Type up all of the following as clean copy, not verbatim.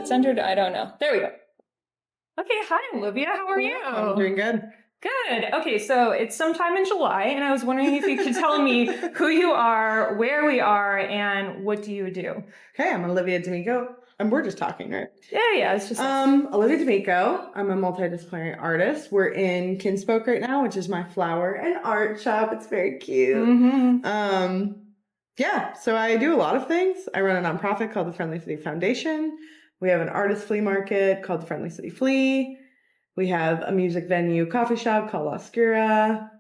that centered? I don't know. There we go. Okay, hi, Olivia. How are you? I'm doing good. Good. Okay, so it's sometime in July, and I was wondering if you could tell me who you are, where we are, and what do you do? Okay, I'm Olivia D'Amico. And we're just talking, right? Yeah, it's just Olivia D'Amico. I'm a multi-disciplinary artist. We're in Kinspoke right now, which is my flower and art shop. It's very cute. Mm-hmm. Yeah, so I do a lot of things. I run a nonprofit called the Friendly City Foundation. We have an artist flea market called the Friendly City Flea. We have a music venue coffee shop called Oscura.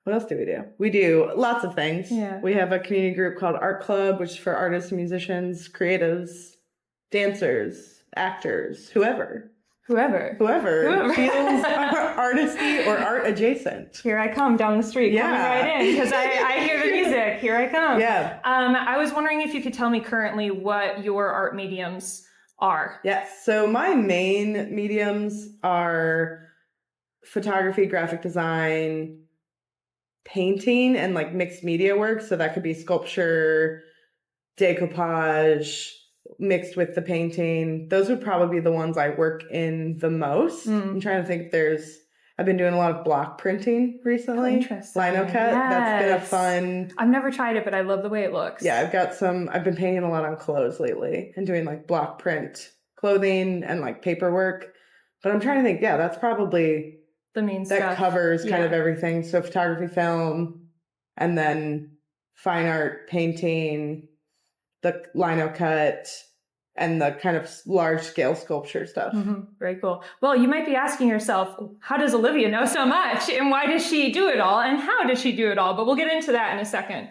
What else do we do? We do lots of things. Yeah. We have a community group called Art Club, which is for artists, musicians, creatives, dancers, actors, whoever feels artisty or art adjacent. Here I come down the street, coming right in, because I hear the music. Here I come. Yeah. I was wondering if you could tell me currently what your art mediums are. Yes. So my main mediums are photography, graphic design, painting, and like mixed media work. So that could be sculpture, decoupage, mixed with the painting. Those would probably be the ones I work in the most. I'm trying to think I've been doing a lot of block printing recently. Oh, interesting. Lino cut. Yes. That's been a fun. I've never tried it, but I love the way it looks. Yeah, I've been painting a lot on clothes lately and doing like block print clothing and like paperwork. But I'm trying to think, that's probably the main that stuff. covers kind of everything. So photography, film, and then fine art, painting, the lino cut, and the kind of large scale sculpture stuff. Mm-hmm. Very cool. Well, you might be asking yourself, how does Olivia know so much? And why does she do it all? And how does she do it all? But we'll get into that in a second.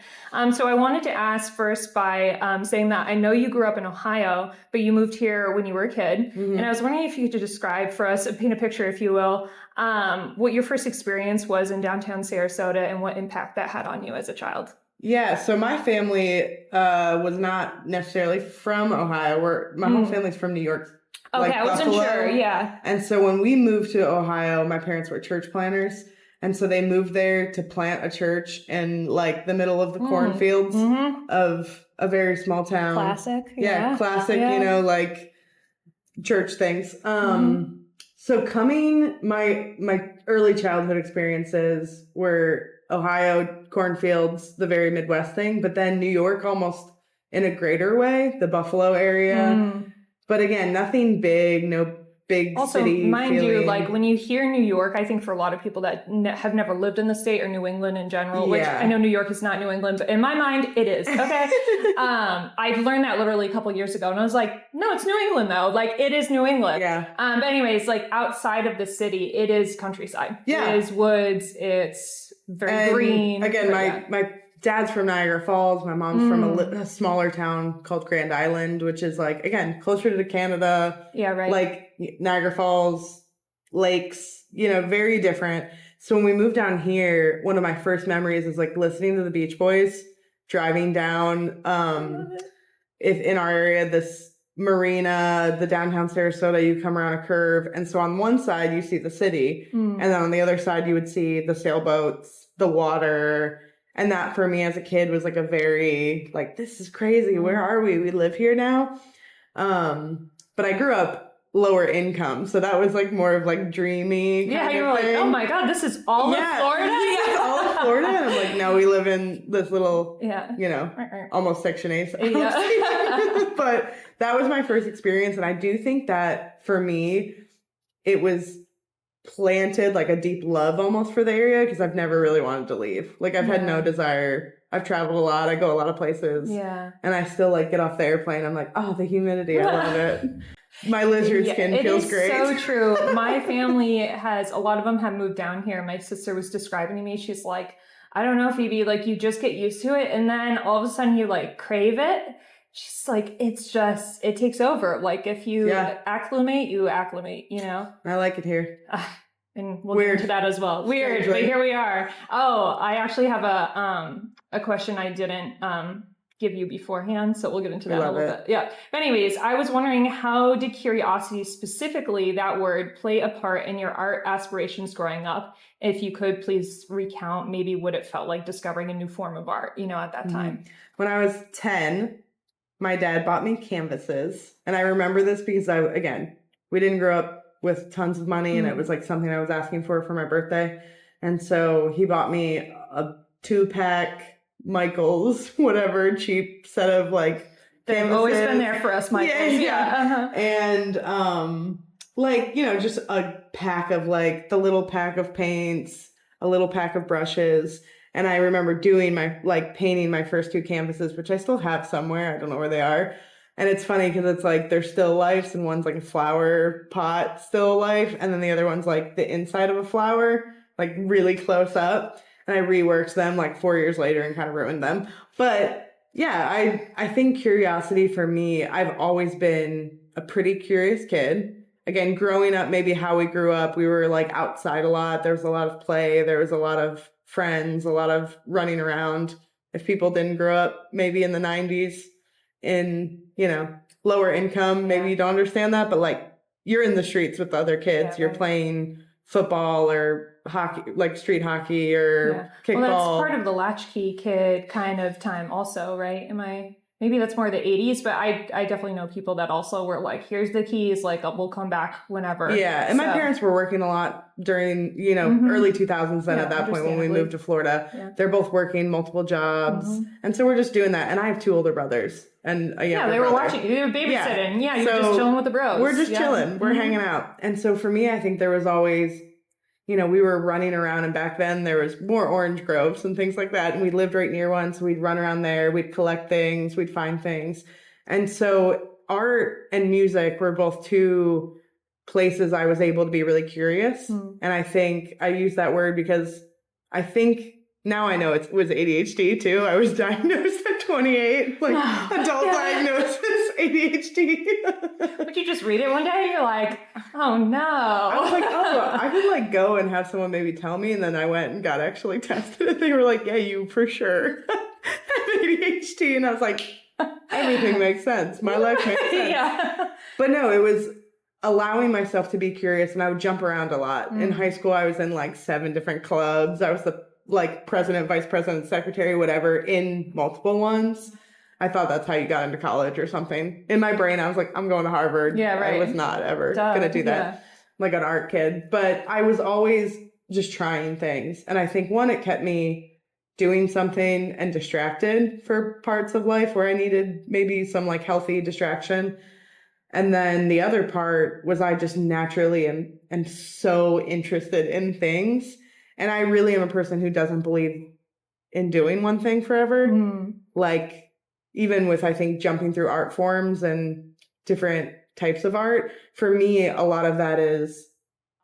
So I wanted to ask first by saying that I know you grew up in Ohio, but you moved here when you were a kid. Mm-hmm. And I was wondering if you could describe for us, paint a picture, if you will, what your first experience was in downtown Sarasota and what impact that had on you as a child. Yeah, so my family was not necessarily from Ohio. My whole family's from New York. Okay, like I wasn't Buffalo. sure, yeah. And so when we moved to Ohio, my parents were church planters. And so they moved there to plant a church in like the middle of the cornfields of a very small town. Classic. Yeah, classic, like church things. So my early childhood experiences were Ohio, cornfields, the very Midwest thing, but then New York almost in a greater way, the Buffalo area. But again, nothing big, no big also, city mind feeling. you, like when you hear New York, I think for a lot of people that have never lived in the state or New England in general, which I know New York is not New England, but in my mind, it is. Okay. I learned that literally a couple years ago and I was like, no, it's New England though. Like it is New England. Yeah. But anyways, like outside of the city, it is countryside. Yeah. It is woods. It's very green. Again, my dad's from Niagara Falls. My mom's from a smaller town called Grand Island, which is like, again, closer to Canada. Yeah, right. Like Niagara Falls, lakes, very different. So when we moved down here, one of my first memories is like listening to the Beach Boys, driving down, if in our area, this marina, the downtown Sarasota, you come around a curve. And so on one side, you see the city. And then on the other side, you would see the sailboats, the water. And that for me as a kid was like a very, like, this is crazy. Where are we? We live here now. But I grew up lower income. So that was like more of like dreamy. Yeah, you were like, oh my God, this is all of Florida? Yeah, all of Florida. And I'm like, no, we live in this little, almost Section 8. But that was my first experience. And I do think that for me, it was planted like a deep love almost for the area because I've never really wanted to leave. Like I've had no desire. I've traveled a lot. I go a lot of places. Yeah. And I still like get off the airplane. I'm like, oh, the humidity. I love it. My lizard skin feels great. It is so true. My family a lot of them have moved down here. My sister was describing to me, she's like, I don't know, Phoebe, like you just get used to it. And then all of a sudden you like crave it. She's like, it takes over. Like if you acclimate, you acclimate, I like it here. And we'll get into that as well. Weird, but here we are. Oh, I actually have a question I didn't give you beforehand, so we'll get into that a little bit. Yeah. But anyways, I was wondering, how did curiosity, specifically that word, play a part in your art aspirations growing up? If you could please recount maybe what it felt like discovering a new form of art, at that time. When I was 10, my dad bought me canvases. And I remember this because we didn't grow up with tons of money, and it was like something I was asking for my birthday. And so he bought me a 2-pack Michaels, whatever, cheap set of like They've canvases. always been there for us, Michaels. Yeah. And like, you know, just a pack of like the little pack of paints, a little pack of brushes. And I remember painting my first 2 canvases, which I still have somewhere. I don't know where they are. And it's funny because it's like they're still lifes, and one's like a flower pot still life, and then the other one's like the inside of a flower, like really close up. And I reworked them like 4 years later and kind of ruined them. But yeah, I think curiosity for me, I've always been a pretty curious kid. Again, growing up, maybe how we grew up, we were like outside a lot. There was a lot of play. There was a lot of friends, a lot of running around. If people didn't grow up maybe in the 90s in, you know, lower income, maybe you don't understand that, but like you're in the streets with the other kids. You're playing football or hockey, like street hockey or kickball. Well, that's part of the latchkey kid kind of time also, right? Maybe that's more the 80s, but I definitely know people that also were like, here's the keys, like we'll come back whenever. Yeah, and my parents were working a lot during, you know, early 2000s then at that point when we moved to Florida. Yeah. They're both working multiple jobs. And so we're just doing that. And I have 2 older brothers and a younger brother. watching. They were babysitting. Yeah, you're just chilling with the bros. We're just chilling. We're hanging out. And so for me, I think there was always, you know, we were running around, and back then there was more orange groves and things like that. And we lived right near one. So we'd run around there. We'd collect things. We'd find things. And so art and music were both 2 places I was able to be really curious. And I think I use that word because I think now I know it was ADHD too. I was diagnosed at 28, like adult diagnosis, ADHD. But you just read it one day and you're like, oh no. I was like, oh, I could like go and have someone maybe tell me. And then I went and got actually tested. And they were like, yeah, you for sure have ADHD. And I was like, everything makes sense. My life makes sense. But no, it was allowing myself to be curious. And I would jump around a lot. In high school, I was in like 7 different clubs. I was the like president, vice president, secretary, whatever, in multiple ones. I thought that's how you got into college or something. In my brain, I was like, I'm going to Harvard. Yeah, right. I was not ever going to do that. Like an art kid. But I was always just trying things. And I think one, it kept me doing something and distracted for parts of life where I needed maybe some like healthy distraction. And then the other part was I just naturally am so interested in things. And I really am a person who doesn't believe in doing one thing forever. Like even with, I think, jumping through art forms and different types of art, for me, a lot of that is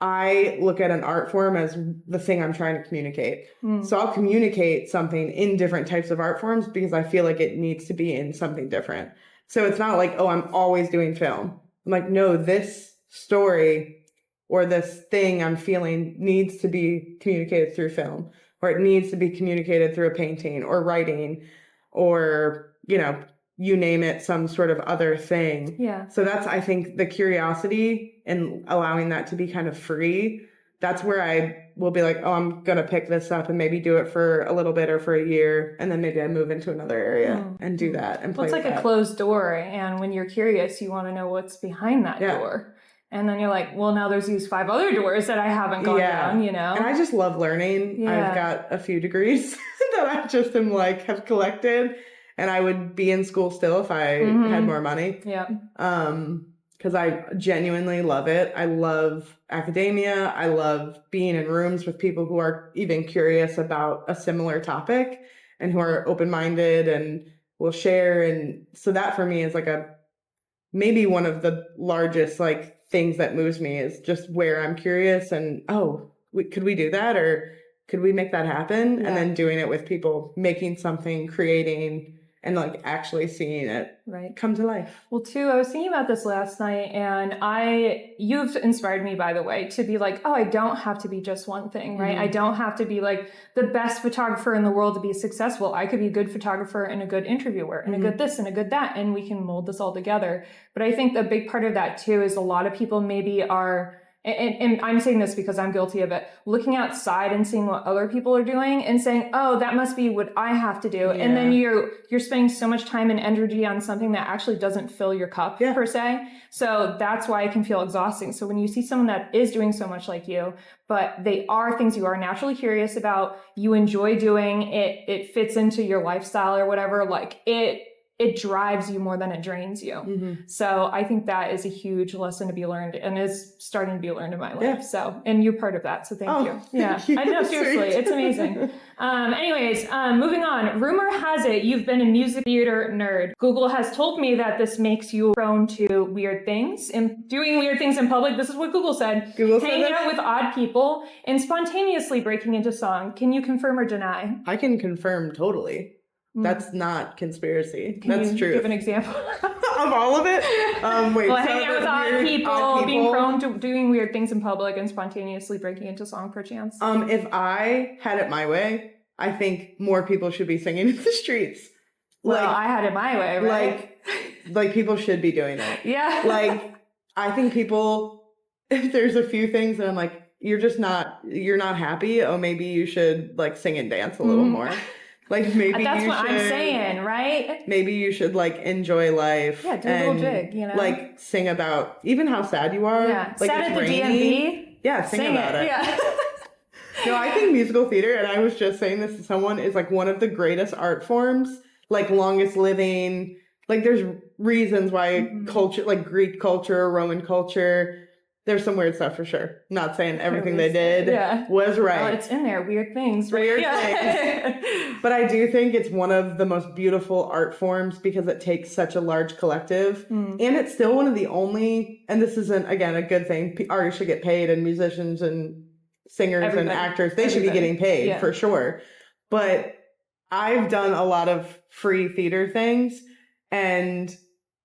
I look at an art form as the thing I'm trying to communicate. So I'll communicate something in different types of art forms because I feel like it needs to be in something different. So it's not like, oh, I'm always doing film. I'm like, no, this story or this thing I'm feeling needs to be communicated through film, or it needs to be communicated through a painting or writing or, you know, you name it, some sort of other thing. Yeah. So that's, I think, the curiosity and allowing that to be kind of free. That's where I will be like, oh, I'm going to pick this up and maybe do it for a little bit or for a year. And then maybe I move into another area and do that. And play it's like a closed door. And when you're curious, you want to know what's behind that door. And then you're like, well, now there's these 5 other doors that I haven't gone down, you know? And I just love learning. I've got a few degrees that I just am like, have collected. And I would be in school still if I had more money. Yeah. Because I genuinely love it. I love academia. I love being in rooms with people who are even curious about a similar topic and who are open-minded and will share. And so that for me is like maybe one of the largest like things that moves me is just where I'm curious and, could we do that? Or could we make that happen? And then doing it with people, making something, creating, and like actually seeing it come to life. Well, too, I was thinking about this last night, and you've inspired me, by the way, to be like, I don't have to be just one thing, right? I don't have to be like the best photographer in the world to be successful. I could be a good photographer and a good interviewer and a good this and a good that, and we can mold this all together. But I think the big part of that too is a lot of people maybe are and I'm saying this because I'm guilty of it, looking outside and seeing what other people are doing and saying, oh, that must be what I have to do. Yeah. And then you're spending so much time and energy on something that actually doesn't fill your cup per se. So that's why it can feel exhausting. So when you see someone that is doing so much like you, but they are things you are naturally curious about, you enjoy doing, it fits into your lifestyle or whatever, like it drives you more than it drains you. Mm-hmm. So I think that is a huge lesson to be learned and is starting to be learned in my life. Yeah. So, and you're part of that. So thank you. Yeah. Thank you. I know, seriously. It's amazing. Anyways, moving on. Rumor has it you've been a music theater nerd. Google has told me that this makes you prone to weird things and doing weird things in public. This is what Google said. Hanging out with odd people and spontaneously breaking into song. Can you confirm or deny? I can confirm totally. That's not conspiracy. That's true. Give an example of all of it. Wait. Well, hanging out with odd people, being prone to doing weird things in public, and spontaneously breaking into song, perchance. If I had it my way, I think more people should be singing in the streets. Well, I had it my way, right? Like people should be doing it. Yeah. Like I think people. If there's a few things that I'm like, you're not happy. Oh, maybe you should like sing and dance a little more. Like maybe that's what I'm saying, right? Maybe you should like enjoy life. Yeah, do a little jig, you know. Like sing about even how sad you are. Yeah, like sad at the rainy. DMV. Yeah, sing about it. Yeah. No, I think musical theater, and I was just saying this to someone, is like one of the greatest art forms, like longest living. Like there's reasons why culture, like Greek culture, Roman culture. There's some weird stuff for sure. Not saying everything they did was right. Well, it's in there. Weird things. Right? Weird things. But I do think it's one of the most beautiful art forms because it takes such a large collective. And it's still one of the only, and this isn't, again, a good thing. Artists should get paid and musicians and singers and actors, they should be getting paid for sure. But I've done a lot of free theater things and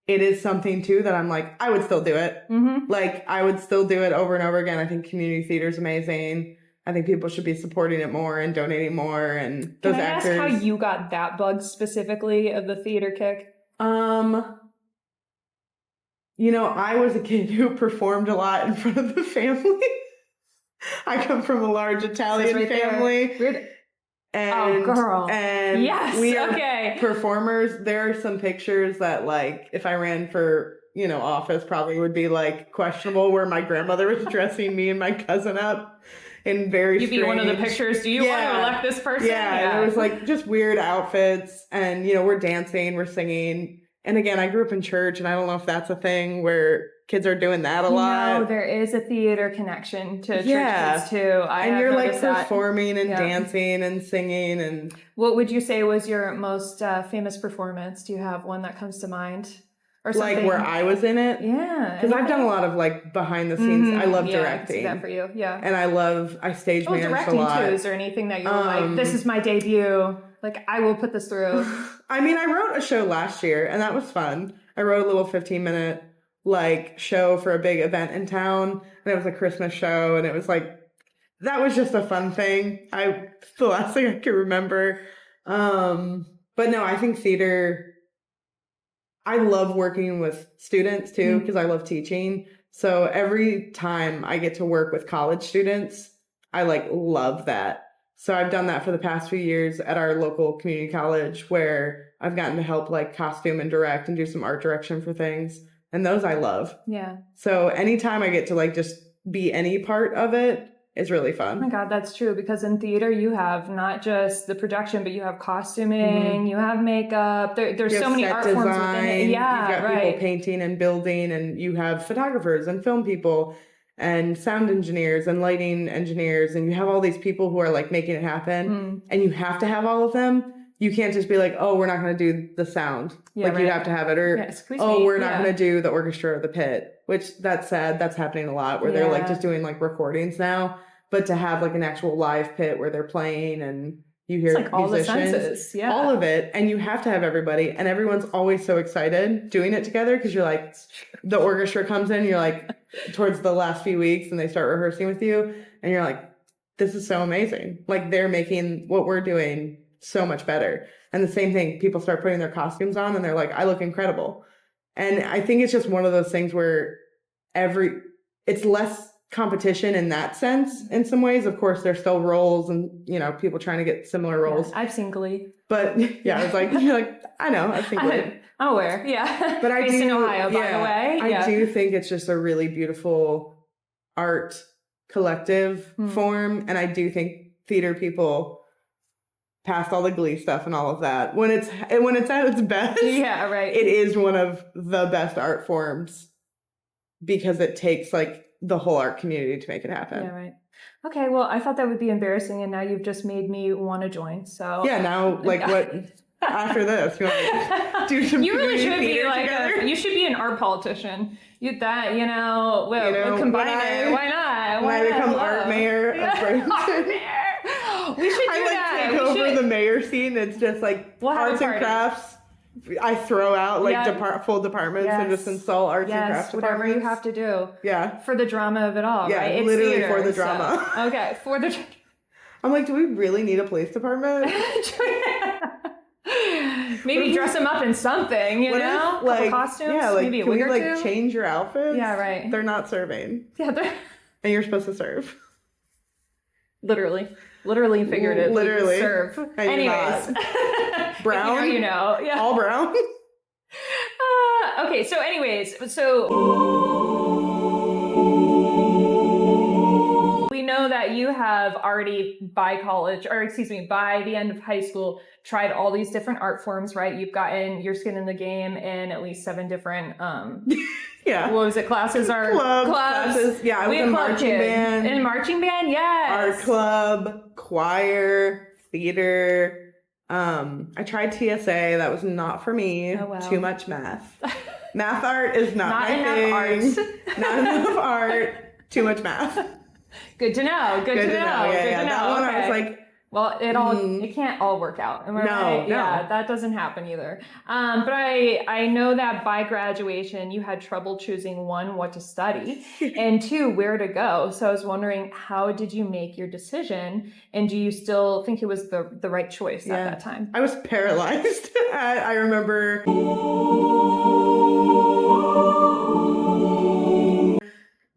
it is something too that I'm like, I would still do it. Like I would still do it over and over again. I think community theater is amazing. I think people should be supporting it more and donating more. And those actors. Can I ask how you got that bug specifically of the theater kick? You know, I was a kid who performed a lot in front of the family. I come from a large Italian family. Weird. And, girl. And yes, we are performers. There are some pictures that, like, if I ran for, you know, office, probably would be, like, questionable, where my grandmother was dressing me and my cousin up in very strange... You'd be one of the pictures. Do you want to elect this person? Yeah, and it was, like, just weird outfits. And, you know, we're dancing, we're singing. And, again, I grew up in church, and I don't know if that's a thing where... kids are doing that a lot. No, there is a theater connection to church kids too. And you're like performing and dancing and singing. And what would you say was your most famous performance? Do you have one that comes to mind? Or something? Like where I was in it? Yeah. Because I've done a lot of like behind the scenes. I love directing. I see that for you. Yeah. And I stage managed directing a lot. Too. Is there anything that you're like, this is my debut? Like I will put this through. I mean, I wrote a show last year and that was fun. I wrote a little 15-minute like show for a big event in town, and it was a Christmas show, and it was like that was just a fun thing. The last thing I can remember. But no, I think theater, I love working with students too because I love teaching. So every time I get to work with college students, I like love that. So I've done that for the past few years at our local community college where I've gotten to help like costume and direct and do some art direction for things. And those I love. Yeah. So anytime I get to like just be any part of it, it's really fun. Oh my God, that's true. Because in theater, you have not just the production, but you have costuming, you have makeup. There's so many art forms within it. Yeah, you've got people painting and building, and you have photographers and film people and sound engineers and lighting engineers. And you have all these people who are like making it happen. And you have to have all of them. You can't just be like, oh, we're not going to do the sound. You have to have it. Or, we're not going to do the orchestra or the pit. Which, that's sad. That's happening a lot where they're like just doing like recordings now. But to have like an actual live pit where they're playing and you hear musicians. All the senses. Yeah. All of it. And you have to have everybody. And everyone's always so excited doing it together because you're like, the orchestra comes in, you're like, towards the last few weeks and they start rehearsing with you. And you're like, this is so amazing. Like they're making what we're doing so much better. And the same thing, people start putting their costumes on and they're like, I look incredible. And I think it's just one of those things where it's less competition in that sense in some ways. Of course, there's still roles and, you know, people trying to get similar roles. Yeah, I've seen Glee. But yeah, I was like, you're like, I know, I've seen Glee. I'm aware, yeah. But I Based do, in Ohio, by the way. I do think it's just a really beautiful art collective form. And I do think theater people, past all the Glee stuff and all of that, when it's at its best, yeah, right, it is one of the best art forms because it takes like the whole art community to make it happen. Yeah, right. Okay, well, I thought that would be embarrassing, and now you've just made me want to join. So yeah, now like what after this? You want to do some? You really should be like you should be an art politician. We'll combine it. Why not? When I become art mayor of Bradenton. We should do that. Take over the mayor scene. It's just like arts and crafts. I throw out like full departments and just install arts and crafts whatever departments. you have to do. Yeah. For the drama of it all, right? It's literally theater, for the drama. So. Okay, for the... I'm like, do we really need a police department? Maybe dress them up in something, you know? If, like, costumes, yeah, like, maybe a can wig we, or like, two? change your outfits? Yeah, right. They're not serving. Yeah, they're... And you're supposed to serve. Literally and figuratively. Literally. Serve. And anyways. Brown? You know. Yeah. All brown? Okay, so anyways, we know that you have already by the end of high school, tried all these different art forms, right? You've gotten your skin in the game in at least 7 different, yeah. What was it? Classes are clubs. Classes. Yeah, I was in marching band. In marching band, yes. Art club, choir, theater. I tried TSA. That was not for me. Oh, wow. Too much math. Math art is not my thing. Art. Not enough art. Too much math. Good to know. Good to know. Yeah. That one I was like, well, it can't all work out. Am I right? No. Yeah, that doesn't happen either. But I know that by graduation, you had trouble choosing 1, what to study, and 2, where to go. So I was wondering, how did you make your decision? And do you still think it was the right choice at that time? I was paralyzed. I remember...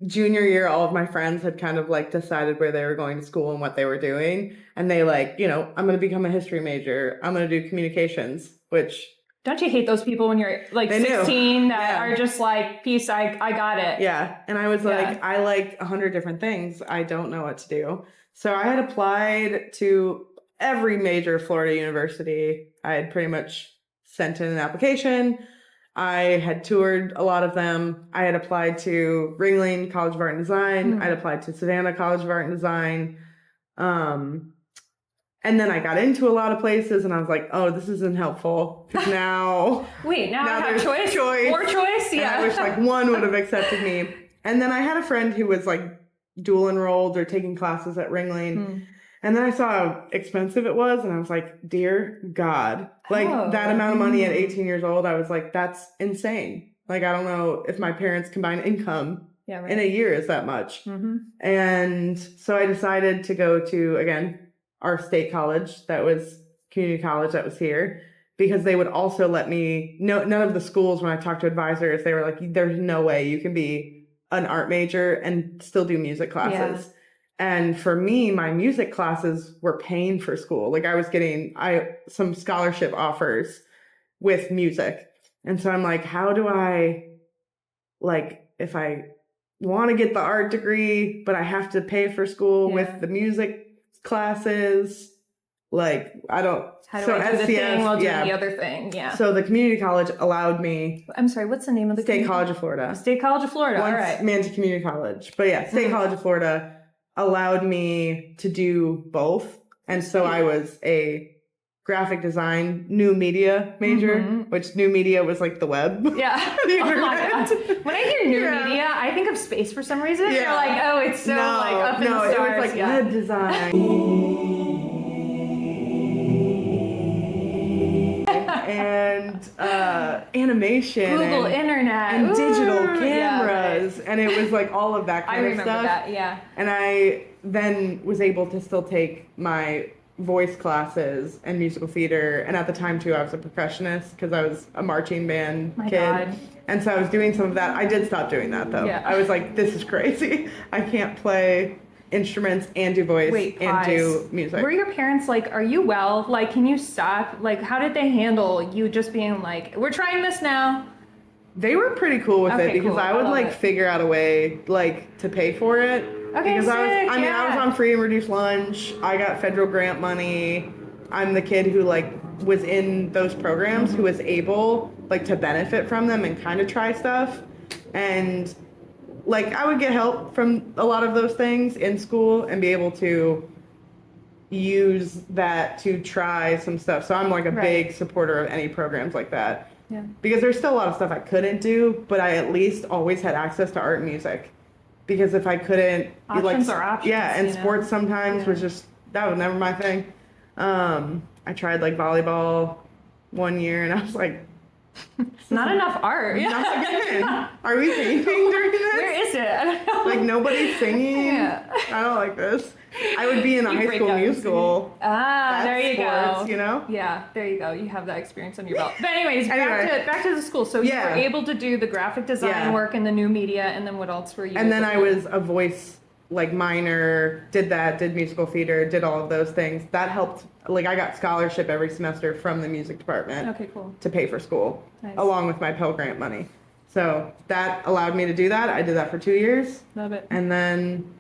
Junior year, all of my friends had kind of like decided where they were going to school and what they were doing. And they like, I'm going to become a history major. I'm going to do communications, which... Don't you hate those people when you're like 16 that are just like, peace, I got it. Yeah. And I was like, I like 100 different things. I don't know what to do. So I had applied to every major Florida university. I had pretty much sent in an application. I had toured a lot of them. I had applied to Ringling College of Art and Design. I'd applied to Savannah College of Art and Design. And then I got into a lot of places and I was like, oh, this isn't helpful. Because now... Wait, now I have choice? More choice? Yeah. And I wish like one would have accepted me. And then I had a friend who was like dual enrolled or taking classes at Ringling. And then I saw how expensive it was, and I was like, dear God. Like, that amount of money at 18 years old, I was like, that's insane. Like, I don't know if my parents' combined income in a year is that much. And so I decided to go to, again, our state college, that was community college that was here, because they would also let me, none of the schools, when I talked to advisors, they were like, there's no way you can be an art major and still do music classes. And for me, my music classes were paying for school. Like I was getting some scholarship offers with music. And so I'm like, how do I, like, if I want to get the art degree, but I have to pay for school with the music classes, like, I don't. How do I do the thing while doing the other thing? Yeah. So the community college allowed me. I'm sorry, what's the name of the State College of Florida. State College of Florida, all right. Manatee Community College. But yeah, State College of Florida allowed me to do both. And so I was a graphic design, new media major, which new media was like the web. Yeah. Oh my God. When I hear new media, I think of space for some reason. Yeah. You're like, oh, it's so like up in the stars. No, it was like web design. And animation. Google Internet. And digital cameras. And it was like all of that kind of stuff. I remember that, yeah. And I then was able to still take my voice classes and musical theater. And at the time, too, I was a percussionist because I was a marching band My kid. God. And so I was doing some of that. I did stop doing that, though. Yeah. I was like, this is crazy. I can't play instruments and do voice and do music. Were your parents like, are you well? Like, can you stop? Like, how did they handle you just being like, we're trying this now? They were pretty cool with it because cool. I would like figure out a way like to pay for it. Okay, because sick, I was on free and reduced lunch. I got federal grant money. I'm the kid who like was in those programs who was able like to benefit from them and kind of try stuff. And like I would get help from a lot of those things in school and be able to use that to try some stuff. So I'm like a big supporter of any programs like that. Yeah. Because there's still a lot of stuff I couldn't do, but I at least always had access to art and music. Because if I couldn't, Options are options. Yeah, and sports sometimes was just, that was never my thing. I tried like volleyball one year and I was like, not enough art. not again. Are we painting during this? Where is it? I don't know. Like nobody's singing. Yeah. I don't like this. I would be in a You high break school out musical. Ah, there you sports, go. You know? Yeah, there you go. You have that experience on your belt. But anyways, back to the school. So you were able to do the graphic design work and the new media, and then what else were you? And then I was a voice like minor, did musical theater, did all of those things. That helped. Like I got scholarship every semester from the music department. Okay, cool. To pay for school, Nice. along with my Pell Grant money. So that allowed me to do that. I did that for 2 years. Love it. And then,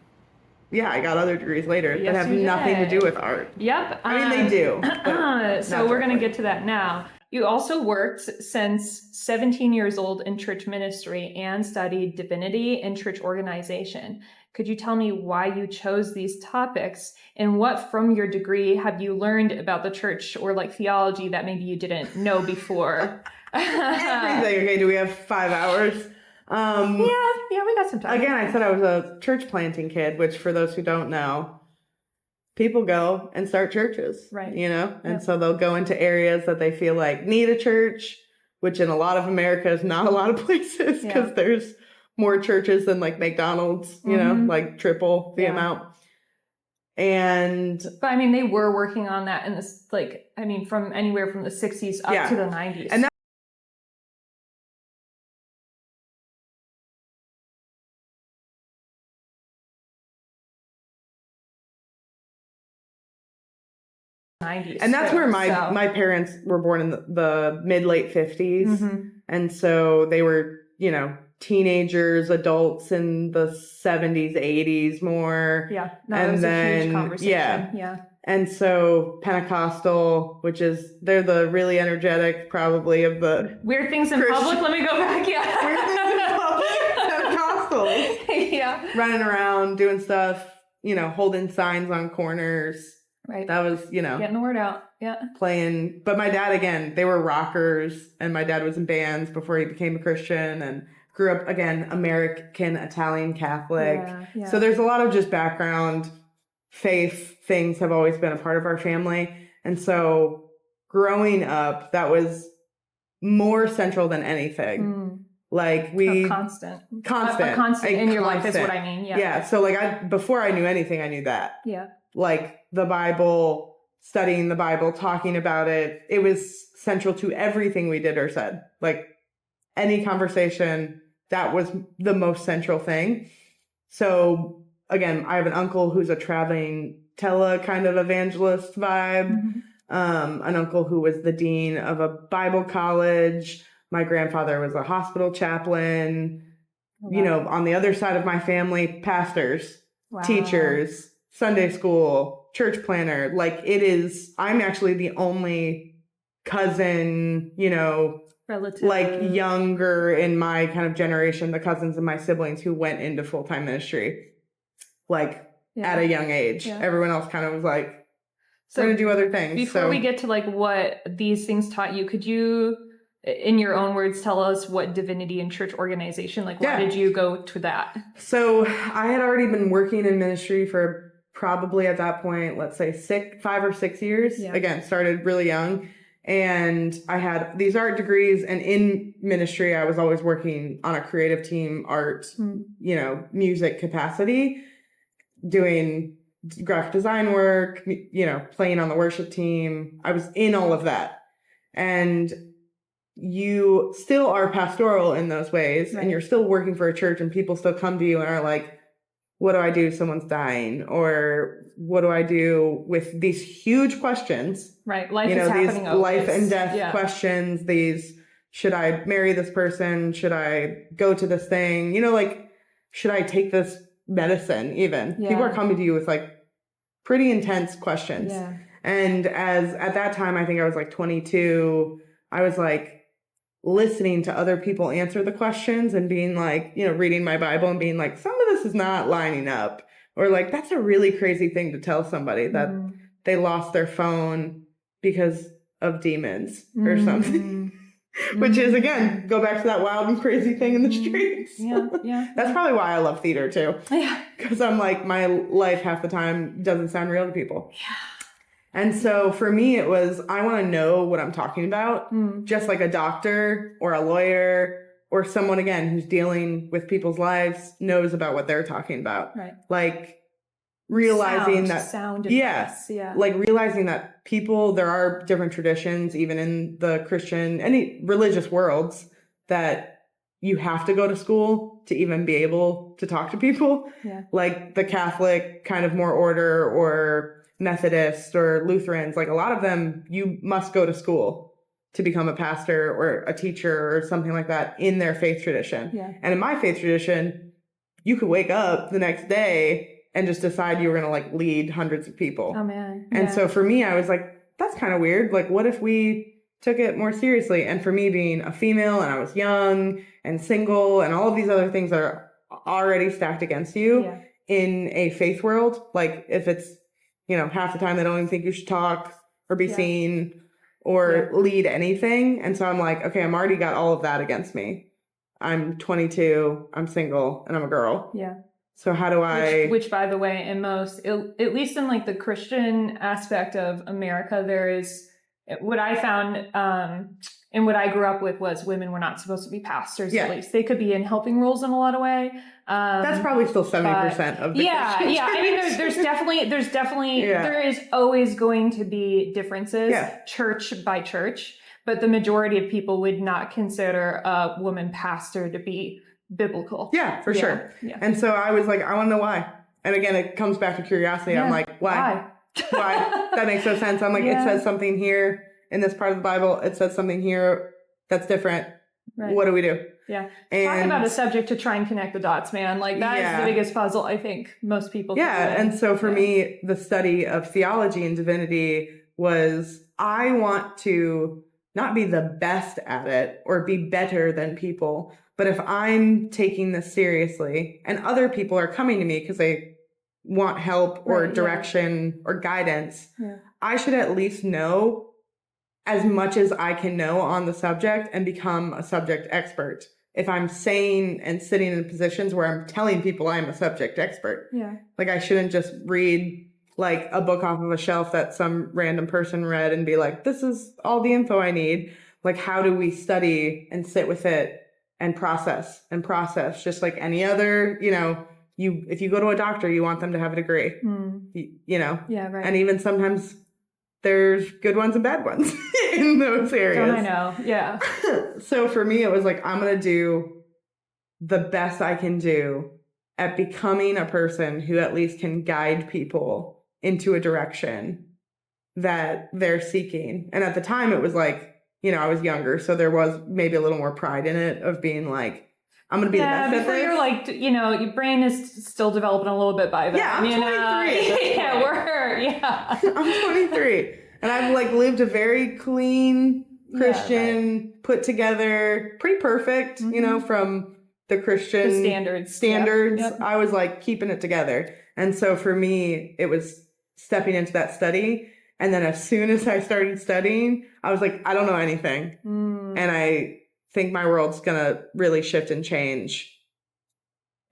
I got other degrees later Yes, that have you nothing to did. do with art. Yep. I mean, they do. but So we're going to get to that now. You also worked since 17 years old in church ministry and studied divinity and church organization. Could you tell me why you chose these topics and what from your degree have you learned about the church or like theology that maybe you didn't know before? Everything. Okay, do we have 5 hours? Yeah, we got some time. Again, I said I was a church planting kid, which for those who don't know, people go and start churches, right? You know, and so they'll go into areas that they feel like need a church, which in a lot of America is not a lot of places because there's more churches than like McDonald's, you know, like triple the amount. And but I mean, they were working on that in this, like, I mean, from anywhere from the 60s up to the 90s. And that's where my parents were born in the mid-late 50s. And so they were, you know, teenagers, adults in the 70s, 80s more. Yeah. No, and that was a huge conversation. Yeah. And so Pentecostal, which is, they're the really energetic probably of the weird things in public. Let me go back. Yeah. Weird things in public. Pentecostals. Yeah. Running around, doing stuff, you know, holding signs on corners. Right. That was, you know. Getting the word out. Yeah. Playing. But my dad, again, they were rockers. And my dad was in bands before he became a Christian and grew up, again, American, Italian, Catholic. Yeah. So there's a lot of just background faith things have always been a part of our family. And so growing up, that was more central than anything. Like we... Constant. A constant in your life is what I mean. Yeah. Yeah. So like before I knew anything, I knew that. Yeah. Like the Bible, studying the Bible, talking about it. It was central to everything we did or said. Like any conversation, that was the most central thing. So again, I have an uncle who's a traveling kind of evangelist vibe. An uncle who was the dean of a Bible college. My grandfather was a hospital chaplain. Wow. You know, on the other side of my family, pastors, teachers, Sunday school, church planner. Like I'm actually the only cousin, you know, relative, like younger in my kind of generation, the cousins of my siblings who went into full-time ministry, like at a young age. Everyone else kind of was like, we're going to do other things. Before we get to like what these things taught you, could you, in your own words, tell us what divinity and church organization, like why did you go to that? So I had already been working in ministry for probably at that point, let's say 5 or 6 years. Again, started really young. And I had these art degrees, and in ministry, I was always working on a creative team, art, you know, music capacity, doing graphic design work, you know, playing on the worship team. I was in all of that. And you still are pastoral in those ways, and you're still working for a church, and people still come to you and are like, what do I do if someone's dying? Or what do I do with these huge questions? Right. Life you know, is these happening. life and death questions, these, should I marry this person? Should I go to this thing? You know, like, should I take this medicine even? People are coming to you with like pretty intense questions. Yeah. And at that time, I think I was like 22, I was like listening to other people answer the questions and being like, you know, reading my Bible and being like, some of this is not lining up. Or like, that's a really crazy thing to tell somebody, that they lost their phone because of demons or something. Which is, again, go back to that wild and crazy thing in the streets. Yeah. That's probably why I love theater too. Yeah. Because I'm like, my life half the time doesn't sound real to people. Yeah. And so for me, it was, I want to know what I'm talking about, just like a doctor or a lawyer or someone, again, who's dealing with people's lives knows about what they're talking about. Right. Like realizing sound advice, like realizing that people, there are different traditions, even in the Christian, any religious worlds, that you have to go to school to even be able to talk to people. Yeah. Like the Catholic kind of more order, or Methodists or Lutherans, like a lot of them, you must go to school to become a pastor or a teacher or something like that in their faith tradition. Yeah. And in my faith tradition, you could wake up the next day and just decide you were going to like lead hundreds of people. Oh man. And so for me, I was like, that's kind of weird. Like, what if we took it more seriously? And for me, being a female, and I was young and single and all of these other things that are already stacked against you in a faith world, like if it's, you know, half the time they don't even think you should talk or be seen or lead anything. And so I'm like, okay, I'm already got all of that against me. I'm 22, I'm single, and I'm a girl. Yeah. So how do I... Which by the way, in most, at least in like the Christian aspect of America, there is, what I found and what I grew up with was women were not supposed to be pastors, at least. They could be in helping roles in a lot of way. That's probably still 70% of the Christian church. I mean, there's definitely, there is always going to be differences, church by church, but the majority of people would not consider a woman pastor to be biblical. Yeah, for sure. Yeah. And so I was like, I want to know why. And again, it comes back to curiosity. I'm like, why? Why? That makes no sense. I'm like, it says something here in this part of the Bible. It says something here that's different. Right. What do we do? Yeah. And talk about a subject to try and connect the dots, man. Like that is the biggest puzzle I think most people And so for me, the study of theology and divinity was, I want to not be the best at it or be better than people, but if I'm taking this seriously and other people are coming to me because they want help or direction or guidance, I should at least know as much as I can know on the subject and become a subject expert. If I'm saying and sitting in positions where I'm telling people I'm a subject expert. Yeah. Like I shouldn't just read like a book off of a shelf that some random person read and be like, this is all the info I need. Like, how do we study and sit with it and process just like any other, you know, if you go to a doctor, you want them to have a degree, you know? Yeah, right. And even sometimes there's good ones and bad ones in those areas. Don't I know? Yeah. So for me, it was like, I'm going to do the best I can do at becoming a person who at least can guide people into a direction that they're seeking. And at the time, it was like, you know, I was younger, so there was maybe a little more pride in it of being like, I'm going to be the best at this. You're like, you know, your brain is still developing a little bit by then. Yeah, I'm 23. I'm 23. And I've like lived a very clean Christian, put together, pretty perfect, you know, from the Christian standards. Yep. I was like keeping it together. And so for me, it was stepping into that study. And then as soon as I started studying, I was like, I don't know anything. And I think my world's going to really shift and change.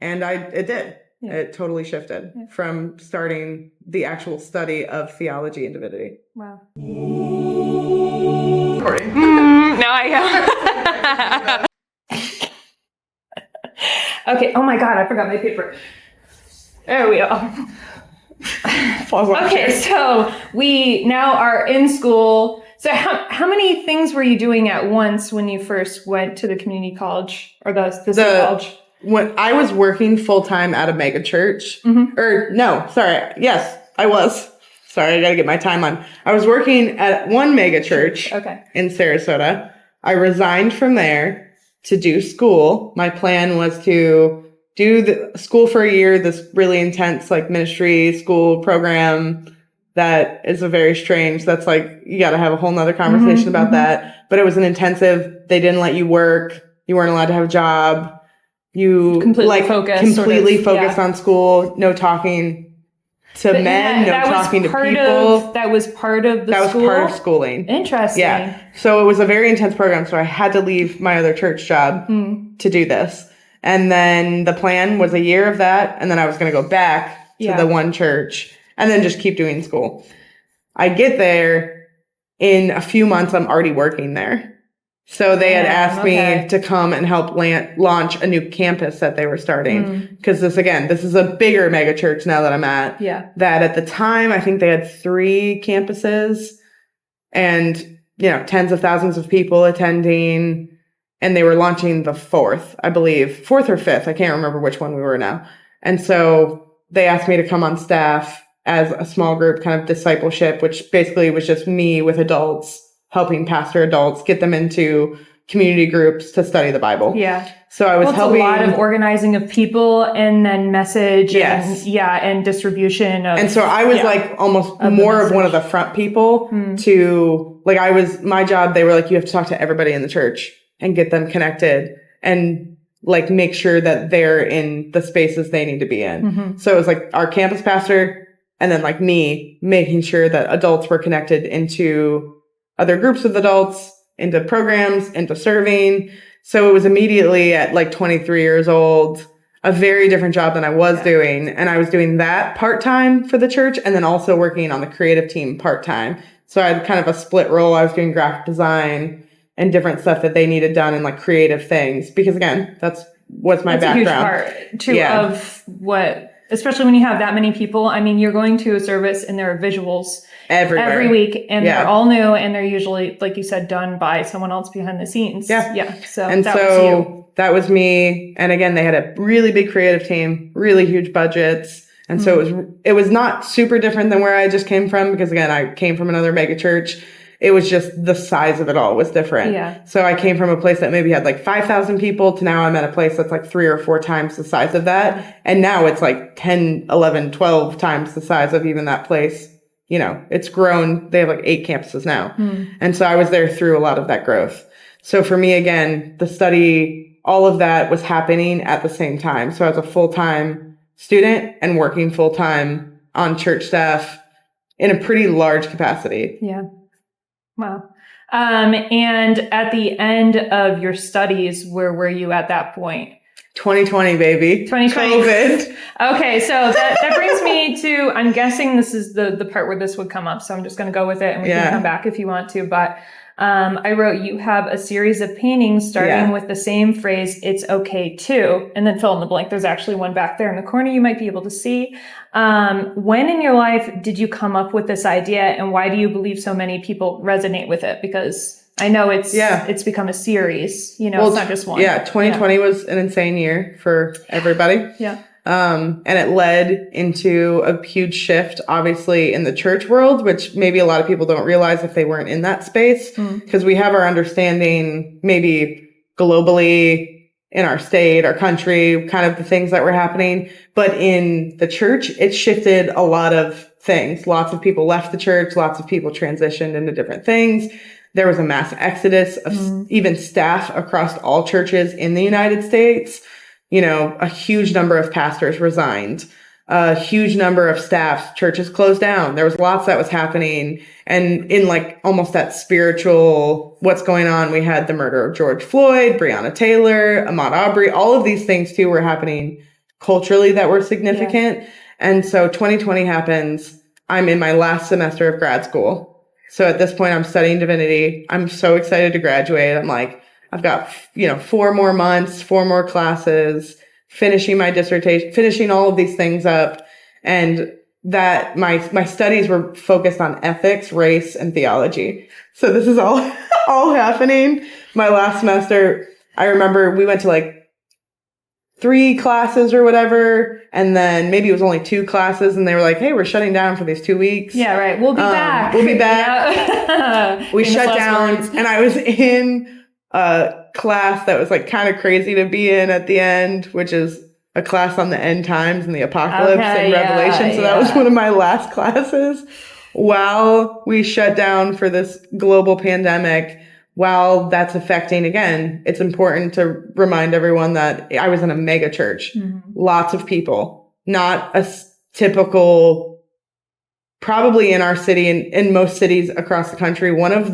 And it did. Yeah. It totally shifted from starting the actual study of theology and divinity. Wow. No, I Okay. Oh my God, I forgot my paper. There we go. Okay, so we now are in school. So how many things were you doing at once when you first went to the community college or the state college? When I was working full-time at a mega church, yes, I was. Sorry, I got to get my time on. I was working at one mega church in Sarasota. I resigned from there to do school. My plan was to do the school for a year, this really intense like ministry school program that is a very strange, that's like, you got to have a whole nother conversation about that. But it was an intensive, they didn't let you work. You weren't allowed to have a job. You completely focused on school, no talking to men, no talking to people. That was part of the school? That was part of schooling. Interesting. Yeah. So it was a very intense program. So I had to leave my other church job to do this. And then the plan was a year of that. And then I was going to go back to the one church and then just keep doing school. I get there in a few months. I'm already working there. So they had asked me to come and help launch a new campus that they were starting. Because this is a bigger mega church now that I'm at. Yeah. That at the time, I think they had 3 campuses and, tens of thousands of people attending. And they were launching the 4th, I believe. 4th or 5th. I can't remember which one we were now. And so they asked me to come on staff as a small group kind of discipleship, which basically was just me with adults, helping pastor adults, get them into community groups to study the Bible. Yeah. So I was helping. A lot of organizing of people and then message and distribution of. And so I was like almost more of one of the front people to my job, they were like, you have to talk to everybody in the church and get them connected and like make sure that they're in the spaces they need to be in. So it was like our campus pastor and then like me making sure that adults were connected into other groups of adults, into programs, into serving. So it was immediately at like 23 years old, a very different job than I was doing. And I was doing that part-time for the church and then also working on the creative team part-time. So I had kind of a split role. I was doing graphic design and different stuff that they needed done and like creative things. Because again, that's my background. A huge part too of what, especially when you have that many people. I mean, you're going to a service and there are visuals every week and they're all new and they're usually, like you said, done by someone else behind the scenes. Yeah. So that was me. And again, they had a really big creative team, really huge budgets. And so it was not super different than where I just came from because again, I came from another mega church. It was just the size of it all was different. Yeah. So I came from a place that maybe had like 5,000 people to now I'm at a place that's like 3 or 4 times the size of that. And now it's like 10, 11, 12 times the size of even that place. It's grown. They have like 8 campuses now. And so I was there through a lot of that growth. So for me, again, the study, all of that was happening at the same time. So I was a full-time student and working full-time on church staff in a pretty large capacity. Yeah. Wow. And at the end of your studies, where were you at that point? 2020, baby. 2020. COVID. Okay, so that brings me to, I'm guessing this is the part where this would come up, so I'm just going to go with it and we can come back if you want to. But I wrote, you have a series of paintings starting with the same phrase, it's okay too, and then fill in the blank. There's actually one back there in the corner you might be able to see. When in your life did you come up with this idea and why do you believe so many people resonate with it? Because I know it's become a series, it's not just one. Yeah, 2020 was an insane year for everybody. Yeah. And it led into a huge shift, obviously, in the church world, which maybe a lot of people don't realize if they weren't in that space, because we have our understanding maybe globally in our state, our country, kind of the things that were happening. But in the church, it shifted a lot of things. Lots of people left the church. Lots of people transitioned into different things. There was a mass exodus of even staff across all churches in the United States. A huge number of pastors resigned, a huge number of staff, churches closed down. There was lots that was happening. And in like almost that spiritual, what's going on, we had the murder of George Floyd, Breonna Taylor, Ahmaud Arbery, all of these things too were happening culturally that were significant. Yeah. And so 2020 happens. I'm in my last semester of grad school. So at this point I'm studying Divinity. I'm so excited to graduate. I'm like, I've got, 4 more months, 4 more classes, finishing my dissertation, finishing all of these things up. And that my studies were focused on ethics, race, and theology. So this is all happening. My last semester, I remember we went to like 3 classes or whatever, and then maybe it was only 2 classes, and they were like, hey, we're shutting down for these 2 weeks. Yeah, right. We'll be back. We'll be back. Yeah. We shut down, and I was in a class that was like kind of crazy to be in at the end, which is a class on the end times and the apocalypse and Revelation. So that was one of my last classes while we shut down for this global pandemic. While that's affecting, again, it's important to remind everyone that I was in a mega church, lots of people, not a typical, probably in our city and in most cities across the country. One of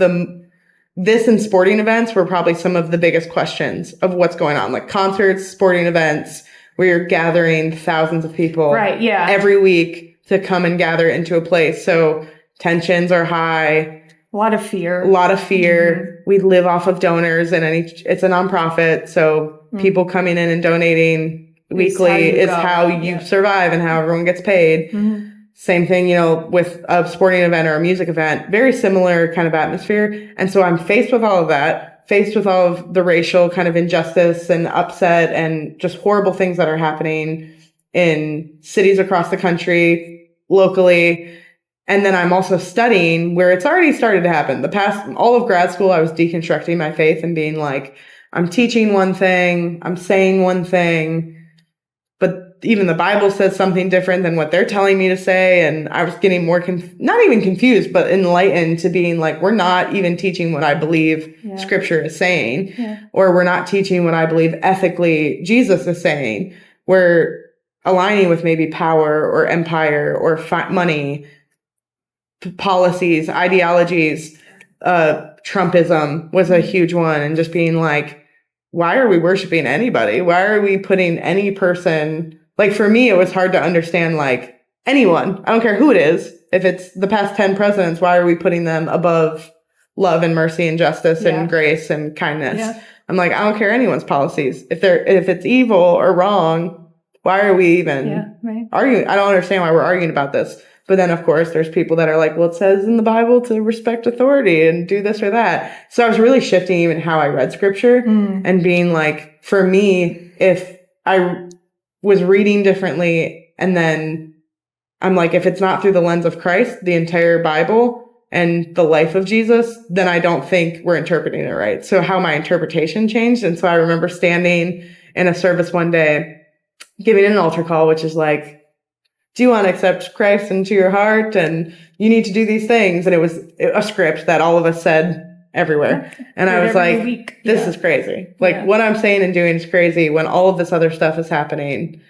this and sporting events were probably some of the biggest questions of what's going on, like concerts, sporting events, where you're gathering thousands of people every week to come and gather into a place. So tensions are high. A lot of fear. We live off of donors, and it's a nonprofit. So people coming in and donating weekly is how you survive and how everyone gets paid. Same thing, with a sporting event or a music event, very similar kind of atmosphere. And so I'm faced with all of that, faced with all of the racial kind of injustice and upset and just horrible things that are happening in cities across the country, locally. And then I'm also studying where it's already started to happen. All of grad school, I was deconstructing my faith and being like, I'm teaching one thing, I'm saying one thing, but even the Bible says something different than what they're telling me to say. And I was getting more, not even confused, but enlightened to being like, we're not even teaching what I believe scripture is saying, or we're not teaching what I believe ethically Jesus is saying. We're aligning with maybe power or empire or money, policies, ideologies. Trumpism was a huge one, and just being like, why are we worshiping anybody? Why are we putting any person, like for me, it was hard to understand, like anyone, I don't care who it is. If it's the past 10 presidents, why are we putting them above love and mercy and justice and grace and kindness? I'm like, I don't care anyone's policies. If it's evil or wrong, why are we even arguing? I don't understand why we're arguing about this. But then, of course, there's people that are like, well, it says in the Bible to respect authority and do this or that. So I was really shifting even how I read scripture and being like, for me, if I was reading differently, and then I'm like, if it's not through the lens of Christ, the entire Bible and the life of Jesus, then I don't think we're interpreting it right. So how my interpretation changed. And so I remember standing in a service one day, giving an altar call, which is like, do you want to accept Christ into your heart? And you need to do these things. And it was a script that all of us said everywhere. And I was like, this is crazy. Like what I'm saying and doing is crazy when all of this other stuff is happening.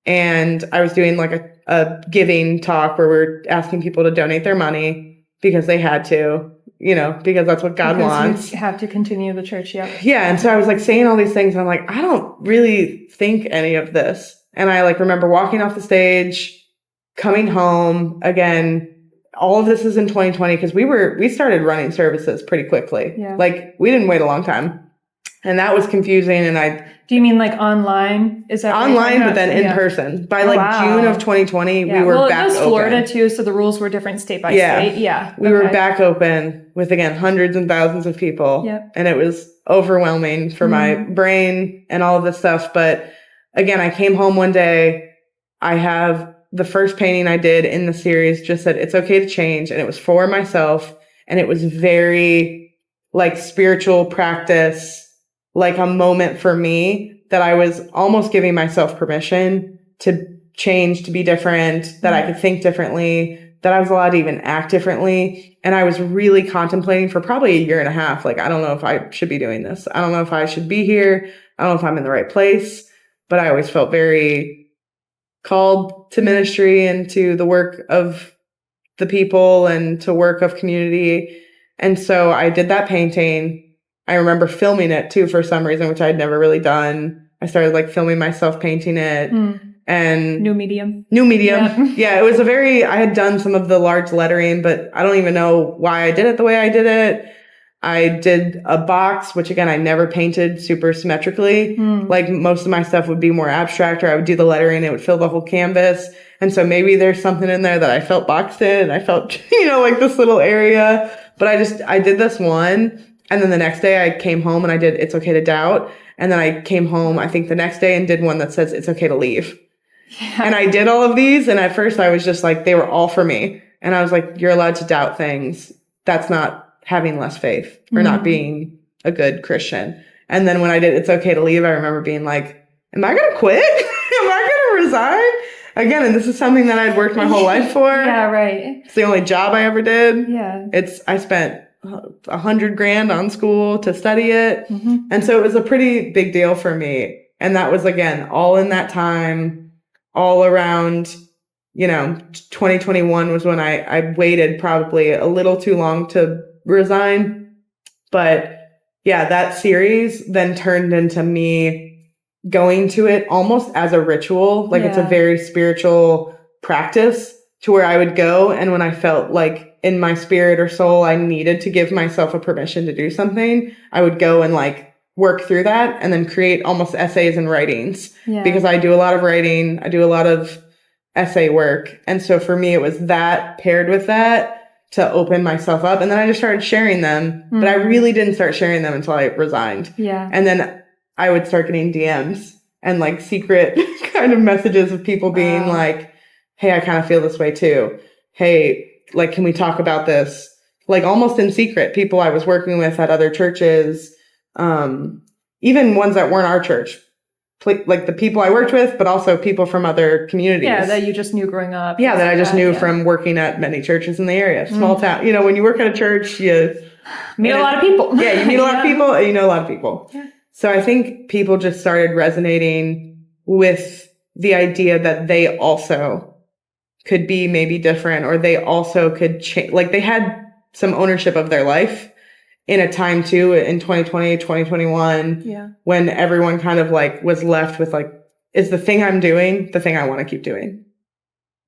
And I was doing like a giving talk where we're asking people to donate their money because they had to, because that's what God wants. You have to continue the church. Yeah. And so I was like saying all these things, and I'm like, I don't really think any of this. And I like remember walking off the stage, coming home again. All of this is in 2020 because we started running services pretty quickly. Like we didn't wait a long time, and that was confusing. And do you mean like online? Is that online, but then in person by June of 2020, we were back open. It was Florida too, so the rules were different state by state. We were back open with again hundreds and thousands of people, and it was overwhelming for my brain and all of this stuff. But again, I came home one day. I have the first painting I did in the series just said, it's okay to change. And it was for myself. And it was very like spiritual practice, like a moment for me that I was almost giving myself permission to change, to be different, that I could think differently, that I was allowed to even act differently. And I was really contemplating for probably a year and a half. Like, I don't know if I should be doing this. I don't know if I should be here. I don't know if I'm in the right place, but I always felt very called to ministry and to the work of the people and to work of community. And so I did that painting. I remember filming it too for some reason, which I'd never really done. I started like filming myself painting it. And new medium. Yeah, it was I had done some of the large lettering, but I don't even know why I did it the way I did it. I did a box, which again, I never painted super symmetrically. Like most of my stuff would be more abstract, or I would do the lettering, it would fill the whole canvas. And so maybe there's something in there that I felt boxed in, and I felt, like this little area. But I did this one. And then the next day I came home and I did It's Okay to Doubt. And then I came home, I think the next day, and did one that says It's Okay to Leave. Yeah. And I did all of these. And at first I was just like, they were all for me. And I was like, you're allowed to doubt things. That's not having less faith or not being a good Christian. And then when I did It's Okay to Leave, I remember being like, am I going to quit? Am I going to resign? Again, and this is something that I'd worked my whole life for. Yeah, right. It's the only job I ever did. Yeah. I spent $100,000 on school to study it. And so it was a pretty big deal for me. And that was, again, all in that time, all around, 2021 was when I waited probably a little too long to resign. But yeah, that series then turned into me going to it almost as a ritual. Like it's a very spiritual practice, to where I would go, and when I felt like in my spirit or soul I needed to give myself a permission to do something, I would go and like work through that and then create almost essays and writings. Because I do a lot of writing, I do a lot of essay work. And so for me, it was that paired with that to open myself up. And then I just started sharing them, but I really didn't start sharing them until I resigned. And then I would start getting DMs and like secret kind of messages of people being like, hey, I kind of feel this way too. Hey, like, can we talk about this? Like almost in secret, people I was working with at other churches, even ones that weren't our church, like the people I worked with, but also people from other communities. Yeah, that you just knew growing up. Yeah, that I just knew from working at many churches in the area. Small town. When you work at a church, you meet a lot of people. Yeah, you meet a lot of people and you know a lot of people. Yeah. So I think people just started resonating with the idea that they also could be maybe different, or they also could change. Like they had some ownership of their life in a time too, in 2020, 2021, when everyone kind of like was left with like, is the thing I'm doing the thing I want to keep doing?